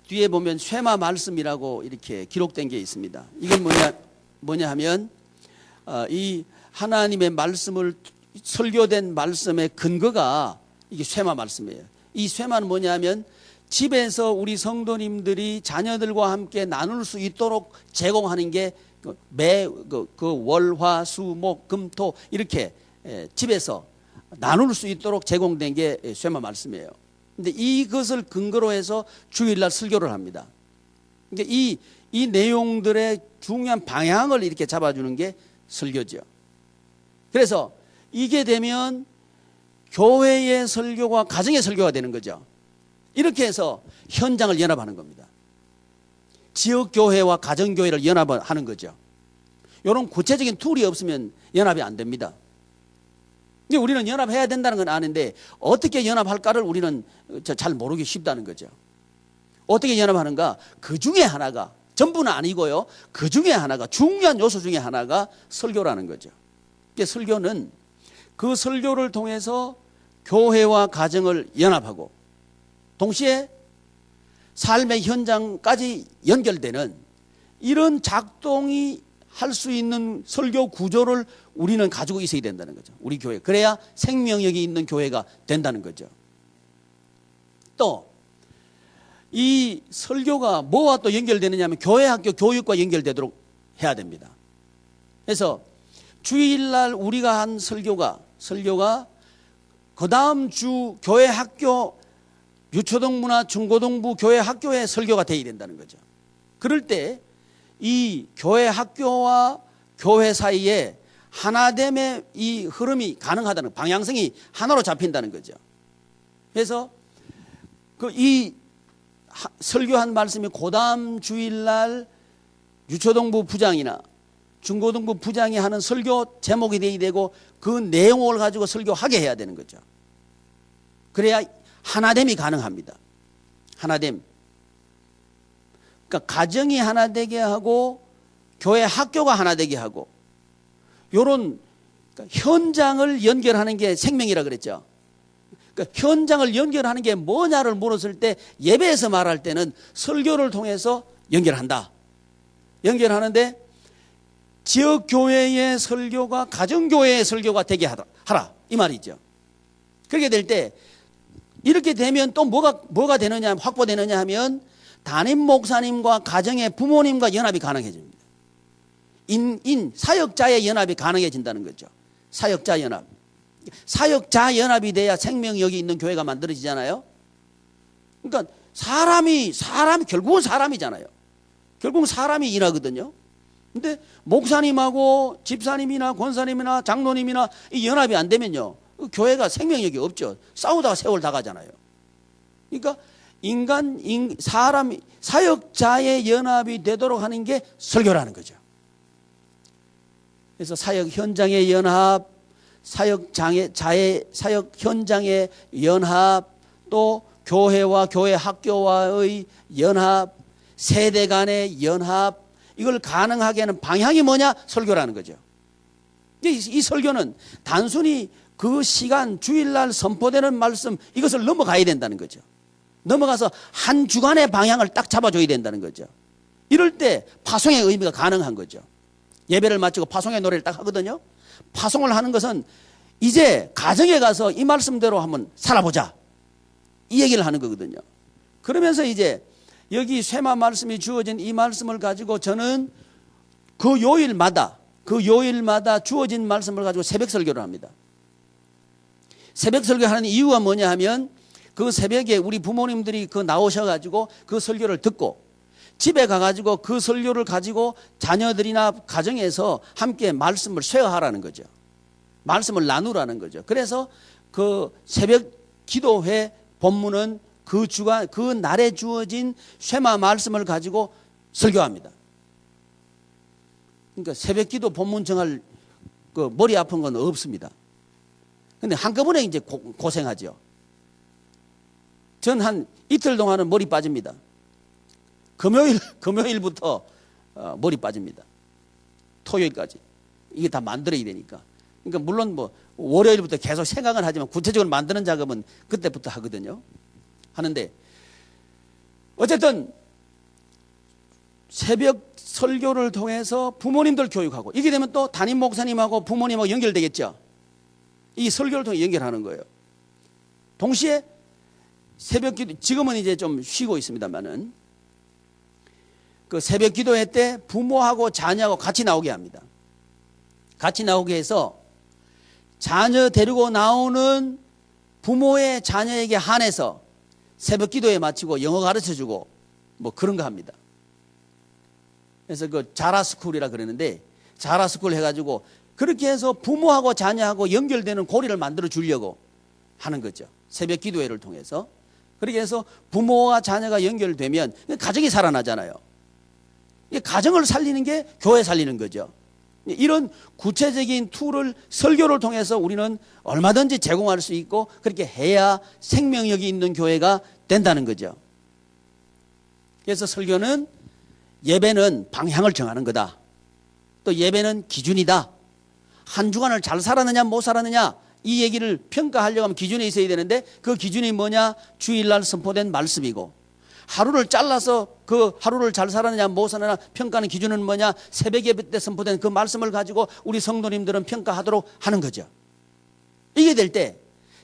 뒤에 보면 쇠마 말씀이라고 이렇게 기록된 게 있습니다. 이건 뭐냐 하면 이 하나님의 말씀을 설교된 말씀의 근거가 이게 쇠마 말씀이에요. 이 쇠마는 뭐냐 하면 집에서 우리 성도님들이 자녀들과 함께 나눌 수 있도록 제공하는 게 월, 화, 수, 목, 금, 토 이렇게 집에서 나눌 수 있도록 제공된 게 쇠마 말씀이에요. 근데 이것을 근거로 해서 주일날 설교를 합니다. 그러니까 이 내용들의 중요한 방향을 이렇게 잡아주는 게 설교죠. 그래서 이게 되면 교회의 설교와 가정의 설교가 되는 거죠. 이렇게 해서 현장을 연합하는 겁니다. 지역교회와 가정교회를 연합하는 거죠. 이런 구체적인 툴이 없으면 연합이 안 됩니다. 근데 우리는 연합해야 된다는 건 아는데 어떻게 연합할까를 우리는 잘 모르기 쉽다는 거죠. 어떻게 연합하는가? 그 중에 하나가, 전부는 아니고요, 그 중에 하나가, 중요한 요소 중에 하나가 설교라는 거죠. 설교는 그 설교를 통해서 교회와 가정을 연합하고 동시에 삶의 현장까지 연결되는 이런 작동이 할 수 있는 설교 구조를 우리는 가지고 있어야 된다는 거죠. 우리 교회. 그래야 생명력이 있는 교회가 된다는 거죠. 또 이 설교가 뭐와 또 연결되느냐 하면 교회 학교 교육과 연결되도록 해야 됩니다. 그래서 주일날 우리가 한 설교가 그 다음 주 교회 학교 유초등부나 중고등부 교회 학교의 설교가 되어야 된다는 거죠. 그럴 때 이 교회 학교와 교회 사이에 하나됨의 이 흐름이 가능하다는, 방향성이 하나로 잡힌다는 거죠. 그래서 이 설교한 말씀이 그 다음 주일날 유초등부 부장이나 중고등부 부장이 하는 설교 제목이 되어야 되고 그 내용을 가지고 설교하게 해야 되는 거죠. 그래야 하나됨이 가능합니다. 하나됨. 그러니까 가정이 하나 되게 하고 교회 학교가 하나 되게 하고 요런 현장을 연결하는 게 생명이라 그랬죠. 그러니까 현장을 연결하는 게 뭐냐를 물었을 때 예배에서 말할 때는 설교를 통해서 연결한다. 연결하는데 지역교회의 설교가 가정교회의 설교가 되게 하라. 이 말이죠. 그렇게 될 때 이렇게 되면 또 뭐가 되느냐, 확보되느냐 하면 담임 목사님과 가정의 부모님과 연합이 가능해집니다. 사역자의 연합이 가능해진다는 거죠. 사역자 연합. 사역자 연합이 돼야 생명력이 있는 교회가 만들어지잖아요. 그러니까 사람이 결국은 사람이잖아요. 결국은 사람이 일하거든요. 근데 목사님하고 집사님이나 권사님이나 장로님이나 이 연합이 안 되면요, 교회가 생명력이 없죠. 싸우다가 세월 다 가잖아요. 그러니까 사역자의 연합이 되도록 하는 게 설교라는 거죠. 그래서 사역 현장의 연합, 사역 현장의 연합, 또 교회와 교회 학교와의 연합, 세대 간의 연합, 이걸 가능하게 하는 방향이 뭐냐? 설교라는 거죠. 이 설교는 단순히 그 시간 주일날 선포되는 말씀 이것을 넘어가야 된다는 거죠. 넘어가서 한 주간의 방향을 딱 잡아줘야 된다는 거죠. 이럴 때 파송의 의미가 가능한 거죠. 예배를 마치고 파송의 노래를 딱 하거든요. 파송을 하는 것은 이제 가정에 가서 이 말씀대로 한번 살아보자, 이 얘기를 하는 거거든요. 그러면서 이제 여기 쇠마 말씀이 주어진 이 말씀을 가지고 저는 그 요일마다 주어진 말씀을 가지고 새벽 설교를 합니다. 새벽 설교하는 이유가 뭐냐 하면 그 새벽에 우리 부모님들이 그 나오셔가지고 그 설교를 듣고 집에 가가지고 그 설교를 가지고 자녀들이나 가정에서 함께 말씀을 쉐어하라는 거죠. 말씀을 나누라는 거죠. 그래서 그 새벽 기도회 본문은 그 주간, 그 날에 주어진 쉐마 말씀을 가지고 설교합니다. 그러니까 새벽 기도 본문 정할 그 머리 아픈 건 없습니다. 근데 한꺼번에 이제 고생하죠. 전 한 이틀 동안은 머리 빠집니다. 금요일부터 머리 빠집니다. 토요일까지. 이게 다 만들어야 되니까. 그러니까 물론 뭐 월요일부터 계속 생각은 하지만 구체적으로 만드는 작업은 그때부터 하거든요. 하는데 어쨌든 새벽 설교를 통해서 부모님들 교육하고, 이게 되면 또 담임 목사님하고 부모님하고 연결되겠죠. 이 설교를 통해 연결하는 거예요. 동시에 새벽 기도, 지금은 이제 좀 쉬고 있습니다만은 그 새벽 기도회 때 부모하고 자녀하고 같이 나오게 합니다. 같이 나오게 해서 자녀 데리고 나오는 부모의 자녀에게 한해서 새벽 기도회 마치고 영어 가르쳐주고 뭐 그런 거 합니다. 그래서 그 자라스쿨이라 그러는데, 자라스쿨 해가지고 그렇게 해서 부모하고 자녀하고 연결되는 고리를 만들어 주려고 하는 거죠. 새벽 기도회를 통해서. 그렇게 해서 부모와 자녀가 연결되면 가정이 살아나잖아요. 가정을 살리는 게 교회 살리는 거죠. 이런 구체적인 툴을 설교를 통해서 우리는 얼마든지 제공할 수 있고, 그렇게 해야 생명력이 있는 교회가 된다는 거죠. 그래서 설교는, 예배는 방향을 정하는 거다. 또 예배는 기준이다. 한 주간을 잘 살았느냐 못 살았느냐, 이 얘기를 평가하려고 하면 기준이 있어야 되는데, 그 기준이 뭐냐? 주일날 선포된 말씀이고, 하루를 잘라서 그 하루를 잘 살았느냐 못 살았느냐 평가하는 기준은 뭐냐? 새벽 예배 때 선포된 그 말씀을 가지고 우리 성도님들은 평가하도록 하는 거죠. 이게 될 때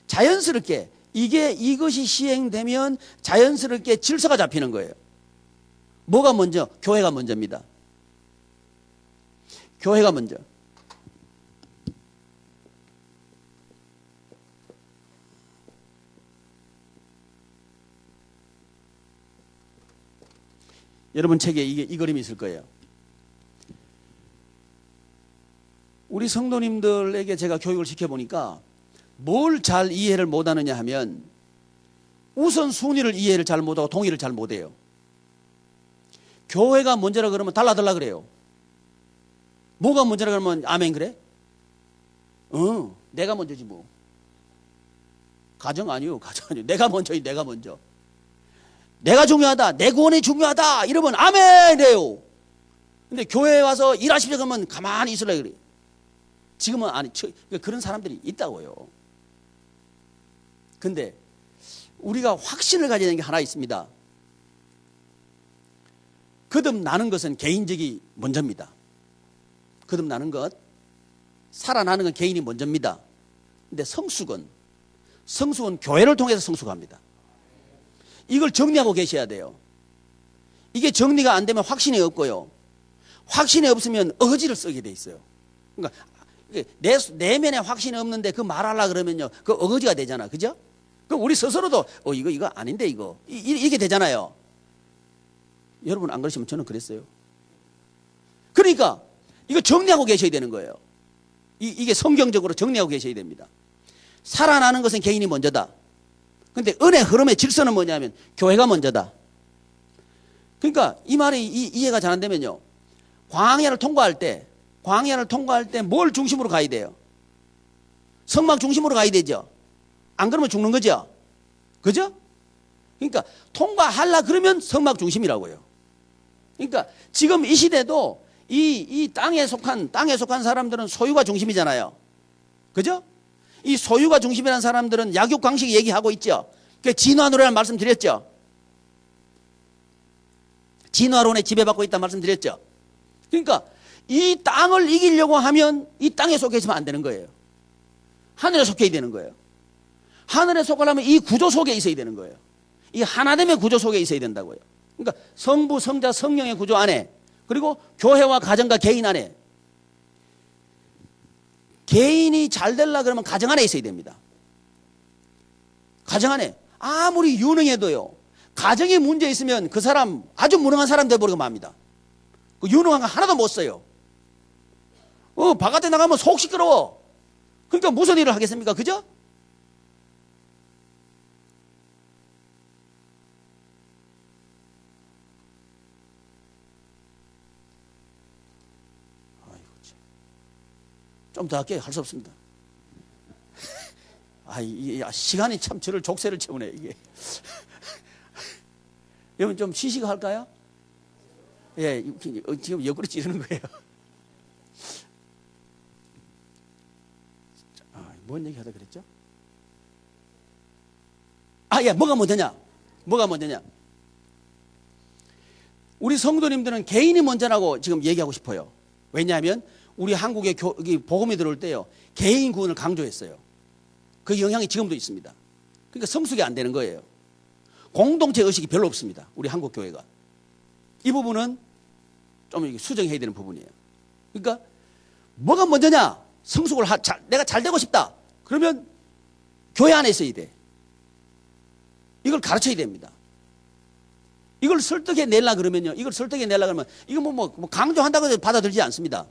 자연스럽게 이것이 시행되면 자연스럽게 질서가 잡히는 거예요. 뭐가 먼저? 교회가 먼저입니다. 교회가 먼저. 여러분 책에 이 그림이 있을 거예요. 우리 성도님들에게 제가 교육을 시켜보니까 뭘 잘 이해를 못하느냐 하면 우선순위를 이해를 잘 못하고 동의를 잘 못해요. 교회가 먼저라 그러면 달라달라 그래요. 뭐가 먼저라 그러면 아멘 그래? 내가 먼저지 뭐. 가정 아니요. 내가 먼저지, 내가 먼저. 내가 중요하다, 내 구원이 중요하다 이러면 아멘이래요. 근데 교회에 와서 일하십시오 그러면 가만히 있으라 그래요. 지금은 아니, 그런 사람들이 있다고요. 근데 우리가 확신을 가져야 되는 게 하나 있습니다. 거듭나는 것은 개인적이 먼저입니다. 거듭나는 것, 살아나는 건 개인이 먼저입니다. 근데 성숙은 교회를 통해서 성숙합니다. 이걸 정리하고 계셔야 돼요. 이게 정리가 안 되면 확신이 없고요. 확신이 없으면 어거지를 쓰게 돼 있어요. 그러니까 내면에 확신이 없는데 그 말하려고 그러면요, 그 어거지가 되잖아. 그죠? 그 우리 스스로도 이거 아닌데 이게 되잖아요. 여러분 안 그러시면 저는 그랬어요. 그러니까 이거 정리하고 계셔야 되는 거예요. 이게 성경적으로 정리하고 계셔야 됩니다. 살아나는 것은 개인이 먼저다. 근데 은혜 흐름의 질서는 뭐냐면 교회가 먼저다. 그러니까 이 말이 이해가 잘 안 되면요, 광야를 통과할 때 뭘 중심으로 가야 돼요? 성막 중심으로 가야 되죠. 안 그러면 죽는 거죠. 그죠? 그러니까 통과하려 그러면 성막 중심이라고요. 그러니까 지금 이 시대도 이 땅에 속한 사람들은 소유가 중심이잖아요. 그죠? 이 소유가 중심이라는 사람들은 약육강식 얘기하고 있죠. 그 진화론이라는 말씀 드렸죠. 진화론에 지배받고 있다는 말씀 드렸죠. 그러니까 이 땅을 이기려고 하면 이 땅에 속해 있으면 안 되는 거예요. 하늘에 속해 있어야 되는 거예요. 하늘에 속하려면 이 구조 속에 있어야 되는 거예요. 이 하나됨의 구조 속에 있어야 된다고요. 그러니까 성부, 성자, 성령의 구조 안에, 그리고 교회와 가정과 개인 안에. 개인이 잘 되려고 그러면 가정 안에 있어야 됩니다. 가정 안에 아무리 유능해도요, 가정에 문제 있으면 그 사람 아주 무능한 사람 되어버리고 맙니다. 그 유능한 거 하나도 못 써요. 바깥에 나가면 속 시끄러워. 그러니까 무슨 일을 하겠습니까? 그죠? 좀 더 할게요. 할 수 없습니다. 시간이 참 저를 족쇄를 채우네, 이게. 여러분 좀 쉬시고 할까요? 예, 지금 옆구리 찌르는 거예요. 뭔 얘기 하다 그랬죠? 예, 뭐가 먼저냐? 우리 성도님들은 개인이 먼저라고 지금 얘기하고 싶어요. 왜냐하면 우리 한국에 복음이 들어올 때요, 개인 구원을 강조했어요. 그 영향이 지금도 있습니다. 그러니까 성숙이 안 되는 거예요. 공동체 의식이 별로 없습니다. 우리 한국 교회가. 이 부분은 좀 수정해야 되는 부분이에요. 그러니까 뭐가 먼저냐? 성숙을 내가 잘 되고 싶다. 그러면 교회 안에 있어야 돼. 이걸 가르쳐야 됩니다. 이걸 설득해 내려 그러면요, 이거 뭐 강조한다고 해서 받아들이지 않습니다.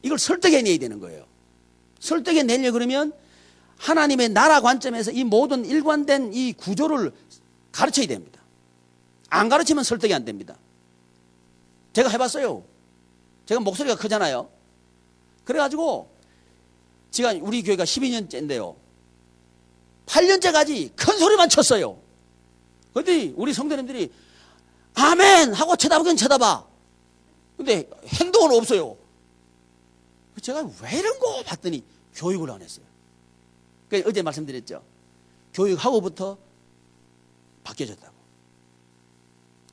이걸 설득해 내야 되는 거예요. 설득해 내려 그러면 하나님의 나라 관점에서 이 모든 일관된 이 구조를 가르쳐야 됩니다. 안 가르치면 설득이 안 됩니다. 제가 해봤어요. 제가 목소리가 크잖아요. 그래가지고 제가 우리 교회가 12년째인데요, 8년째까지 큰 소리만 쳤어요. 그런데 우리 성도님들이 아멘 하고 쳐다보긴 쳐다봐. 근데 행동은 없어요. 제가 왜 이런 거 봤더니 교육을 안 했어요. 그러니까 어제 말씀드렸죠. 교육하고부터 바뀌어졌다고.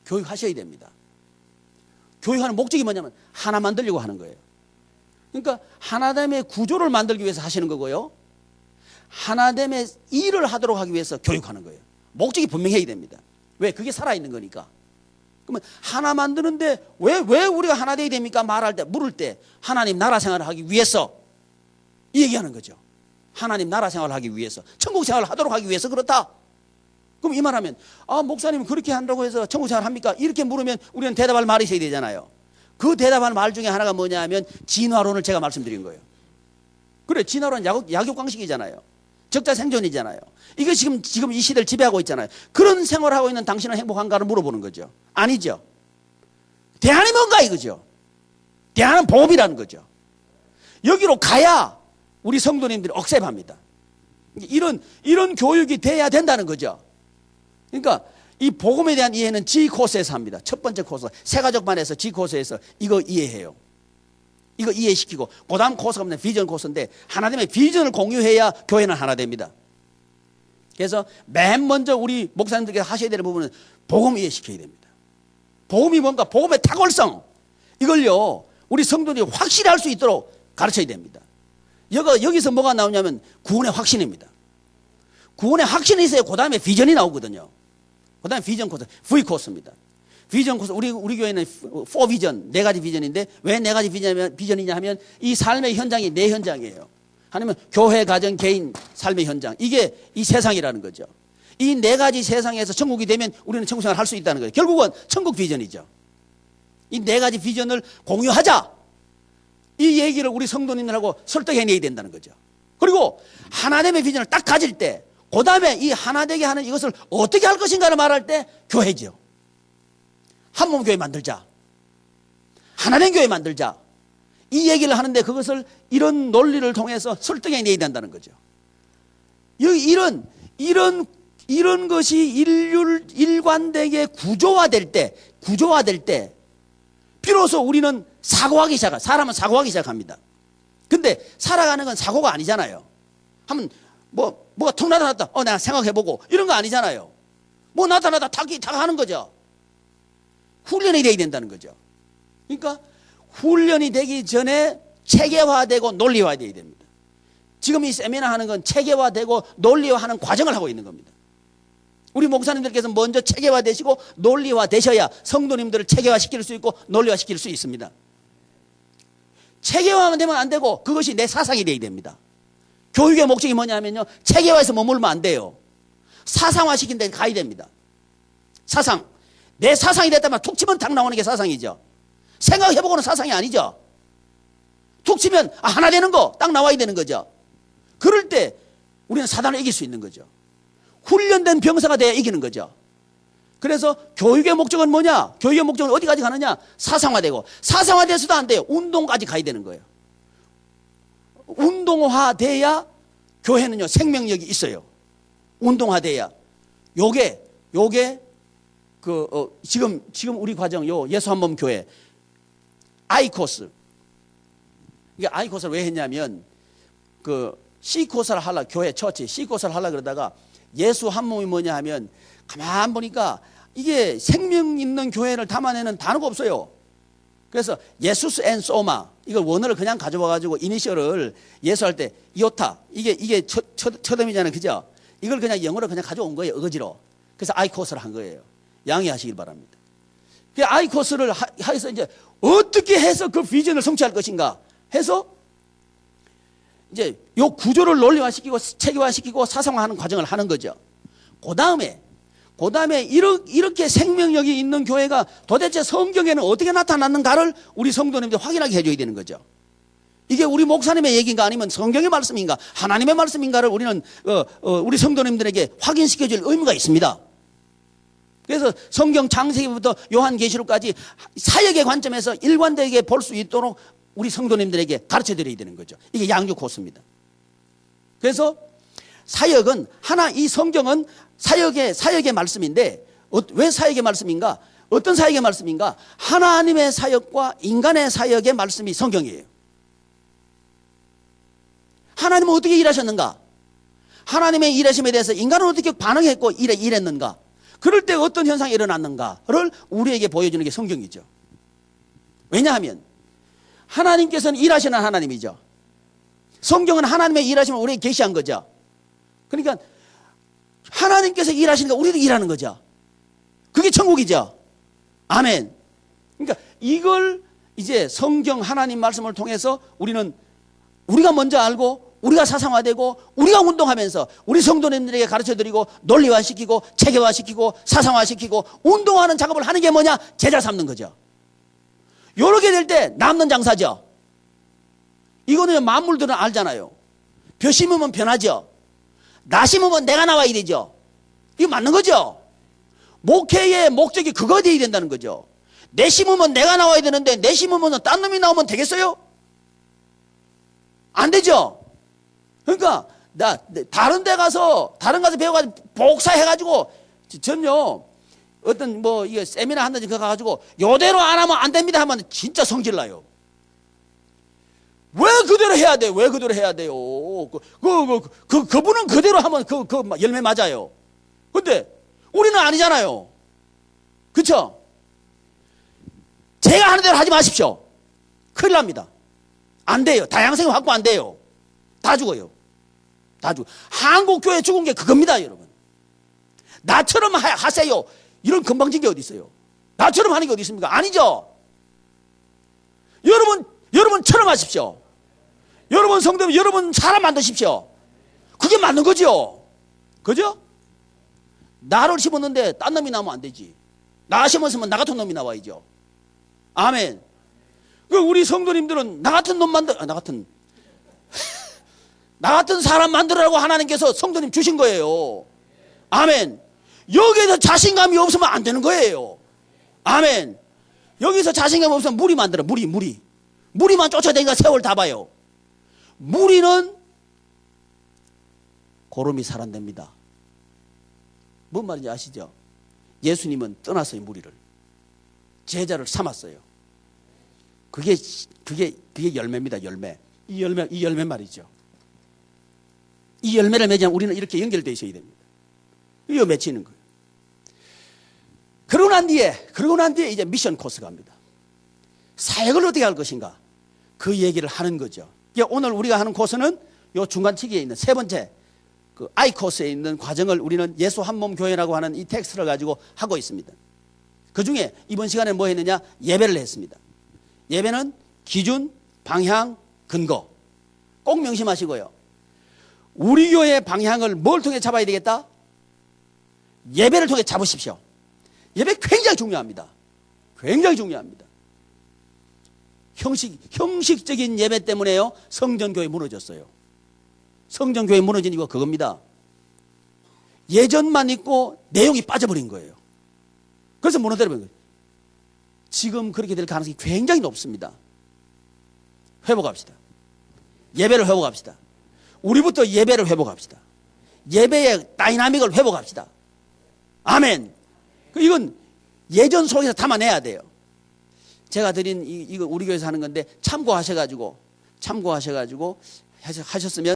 교육하셔야 됩니다. 교육하는 목적이 뭐냐면 하나 만들려고 하는 거예요. 그러니까 하나됨의 구조를 만들기 위해서 하시는 거고요, 하나됨의 일을 하도록 하기 위해서 교육하는 거예요. 목적이 분명해야 됩니다. 왜? 그게 살아있는 거니까. 그러면 하나 만드는데 왜 우리가 하나 돼야 됩니까? 물을 때 하나님 나라 생활을 하기 위해서, 이 얘기하는 거죠. 하나님 나라 생활을 하기 위해서, 천국 생활을 하도록 하기 위해서 그렇다. 그럼 이 말하면 목사님 그렇게 한다고 해서 천국 생활 합니까? 이렇게 물으면 우리는 대답할 말이 있어야 되잖아요. 그 대답할 말 중에 하나가 뭐냐 하면 진화론을 제가 말씀드린 거예요. 그래, 진화론 약육강식이잖아요. 적자 생존이잖아요. 이게 지금 이 시대를 지배하고 있잖아요. 그런 생활을 하고 있는 당신은 행복한가를 물어보는 거죠. 아니죠. 대안이 뭔가 이거죠. 대안은 복음이라는 거죠. 여기로 가야 우리 성도님들이 억셉합니다. 이런 교육이 돼야 된다는 거죠. 그러니까 이 복음에 대한 이해는 G 코스에서 합니다. 첫 번째 코스, 세가족반에서 G 코스에서 이거 이해해요. 이거 이해시키고, 그 다음 코스가 뭐냐, 비전 코스인데, 하나님의 비전을 공유해야 교회는 하나 됩니다. 그래서 맨 먼저 우리 목사님들께서 하셔야 되는 부분은 복음 이해시켜야 됩니다. 복음이 뭔가, 복음의 탁월성, 이걸요 우리 성도들이 확실히 할 수 있도록 가르쳐야 됩니다. 여기서 뭐가 나오냐면 구원의 확신입니다. 구원의 확신이 있어야 그 다음에 비전이 나오거든요. 그 다음에 비전 코스, V 코스입니다. 비전 코스, 우리 교회는 4비전, 4가지 비전인데, 왜 4가지 비전이냐 하면 이 삶의 현장이 내 현장이에요. 아니면 교회, 가정, 개인 삶의 현장, 이게 이 세상이라는 거죠. 이 4가지 세상에서 천국이 되면 우리는 천국 생활을 할 수 있다는 거예요. 결국은 천국 비전이죠. 이 4가지 비전을 공유하자, 이 얘기를 우리 성도님들하고 설득해내야 된다는 거죠. 그리고 하나됨의 비전을 딱 가질 때, 그 다음에 이 하나되게 하는 이것을 어떻게 할 것인가를 말할 때 교회죠. 한몸 교회 만들자, 하나된 교회 만들자, 이 얘기를 하는데 그것을 이런 논리를 통해서 설득해내야 된다는 거죠. 이런 이런 것이 일관되게 구조화될 때 비로소 우리는 사람은 사고하기 시작합니다. 근데 살아가는 건 사고가 아니잖아요. 하면 뭐가 툭 나타났다. 내가 생각해보고 이런 거 아니잖아요. 뭐 나타나다 탁 하는 거죠. 훈련이 되어야 된다는 거죠. 그러니까 훈련이 되기 전에 체계화되고 논리화되어야 됩니다. 지금 이 세미나 하는 건 체계화되고 논리화하는 과정을 하고 있는 겁니다. 우리 목사님들께서 먼저 체계화되시고 논리화되셔야 성도님들을 체계화시킬 수 있고 논리화시킬 수 있습니다. 체계화만 되면 안 되고 그것이 내 사상이 되어야 됩니다. 교육의 목적이 뭐냐면요, 체계화에서 머물면 안 돼요. 사상화시킨 데 가야 됩니다. 사상. 내 사상이 됐다면 툭 치면 탁 나오는 게 사상이죠. 생각해보고는 사상이 아니죠. 툭 치면 하나 되는 거 딱 나와야 되는 거죠. 그럴 때 우리는 사단을 이길 수 있는 거죠. 훈련된 병사가 돼야 이기는 거죠. 그래서 교육의 목적은 뭐냐? 교육의 목적은 어디까지 가느냐? 사상화되고, 사상화돼서도 안 돼요. 운동까지 가야 되는 거예요. 운동화돼야 교회는요 생명력이 있어요. 운동화돼야. 요게 지금 우리 과정 요 예수 한 몸 교회 아이코스. 이게 아이코스를 왜 했냐면 C코스를 하려, 교회 처치 C코스를 하려 그러다가 예수 한 몸이 뭐냐 하면 가만 보니까 이게 생명 있는 교회를 담아내는 단어가 없어요. 그래서 예수스 앤 소마, 이걸 원어를 그냥 가져와가지고 이니셜을 예수할 때 이오타, 이게 처음이잖아요, 그죠? 이걸 그냥 영어로 그냥 가져온 거예요, 어거지로. 그래서 아이코스를 한 거예요. 양해하시길 바랍니다. 그 아이코스를 해서 이제 어떻게 해서 그 비전을 성취할 것인가 해서 이제 요 구조를 논리화시키고 체계화시키고 사상화하는 과정을 하는 거죠. 그 다음에 이렇게 생명력이 있는 교회가 도대체 성경에는 어떻게 나타났는가를 우리 성도님들 확인하게 해줘야 되는 거죠. 이게 우리 목사님의 얘기인가 아니면 성경의 말씀인가 하나님의 말씀인가를 우리는 우리 성도님들에게 확인시켜줄 의무가 있습니다. 그래서 성경 창세기부터 요한계시록까지 사역의 관점에서 일관되게 볼 수 있도록 우리 성도님들에게 가르쳐드려야 되는 거죠. 이게 양육 코스입니다. 그래서 사역은 이 성경은 사역의 말씀인데 왜 사역의 말씀인가? 어떤 사역의 말씀인가? 하나님의 사역과 인간의 사역의 말씀이 성경이에요. 하나님은 어떻게 일하셨는가? 하나님의 일하심에 대해서 인간은 어떻게 반응했고 일했는가? 그럴 때 어떤 현상이 일어났는가를 우리에게 보여주는 게 성경이죠. 왜냐하면 하나님께서는 일하시는 하나님이죠. 성경은 하나님의 일하심을 우리에게 계시한 거죠. 그러니까 하나님께서 일하시는 거 우리도 일하는 거죠. 그게 천국이죠. 아멘. 그러니까 이걸 이제 성경 하나님 말씀을 통해서 우리가 먼저 알고 우리가 사상화되고 우리가 운동하면서 우리 성도님들에게 가르쳐드리고 논리화시키고 체계화시키고 사상화시키고 운동하는 작업을 하는 게 뭐냐? 제자 삼는 거죠. 요렇게 될 때 남는 장사죠. 이거는 만물들은 알잖아요. 벼 심으면 변하죠. 나 심으면 내가 나와야 되죠. 이거 맞는 거죠. 목회의 목적이 그거 되어야 된다는 거죠. 내 심으면 내가 나와야 되는데 내 심으면 딴 놈이 나오면 되겠어요? 안 되죠. 그러니까 다른 가서 배워가지고 복사해가지고 전요 어떤 이게 세미나 한다든지 그거 가가지고 요대로 안 하면 안 됩니다 하면 진짜 성질 나요. 왜 그대로 해야 돼요? 왜 그대로 해야 돼요? 그분은 그대로 하면 열매 맞아요. 근데 우리는 아니잖아요. 그쵸? 제가 하는 대로 하지 마십시오. 큰일 납니다. 안 돼요. 다양성이 확보 안 돼요. 다 죽어요. 다 죽어. 한국교회 죽은 게 그겁니다, 여러분. 나처럼 하세요. 이런 건방진 게 어디 있어요? 나처럼 하는 게 어디 있습니까? 아니죠. 여러분처럼 하십시오. 여러분 성도님, 여러분 사람 만드십시오. 그게 맞는 거죠. 그죠? 나를 심었는데 딴 놈이 나오면 안 되지. 나 심었으면 나 같은 놈이 나와야죠. 아멘. 우리 성도님들은 나 같은 사람 만들으라고 하나님께서 성도님 주신 거예요. 아멘. 여기에서 자신감이 없으면 안 되는 거예요. 아멘. 여기서 자신감이 없으면 무리 만들어. 무리만 쫓아다니니까 세월 다 봐요. 무리는 고름이 살아냅니다. 뭔 말인지 아시죠? 예수님은 떠났어요, 무리를. 제자를 삼았어요. 그게 열매입니다, 열매. 이 열매 말이죠. 이 열매를 맺으면 우리는 이렇게 연결되어 있어야 됩니다. 이거 맺히는 거예요. 그러고 난 뒤에 이제 미션 코스 갑니다. 사역을 어떻게 할 것인가? 그 얘기를 하는 거죠. 오늘 우리가 하는 코스는 요 중간치기에 있는 세 번째, 그 I 코스에 있는 과정을 우리는 예수 한 몸 교회라고 하는 이 텍스트를 가지고 하고 있습니다. 그 중에 이번 시간에 뭐 했느냐? 예배를 했습니다. 예배는 기준, 방향, 근거. 꼭 명심하시고요. 우리 교회의 방향을 뭘 통해 잡아야 되겠다? 예배를 통해 잡으십시오. 예배 굉장히 중요합니다. 굉장히 중요합니다. 형식적인 예배 때문에요, 성전교회 무너졌어요. 성전교회 무너진 이유가 그겁니다. 예전만 있고 내용이 빠져버린 거예요. 그래서 무너뜨려버린 거예요. 지금 그렇게 될 가능성이 굉장히 높습니다. 회복합시다. 예배를 회복합시다. 우리부터 예배를 회복합시다. 예배의 다이나믹을 회복합시다. 아멘. 이건 예전 속에서 담아내야 돼요. 제가 드린 이거 우리 교회에서 하는 건데 참고하셔가지고 하셨으면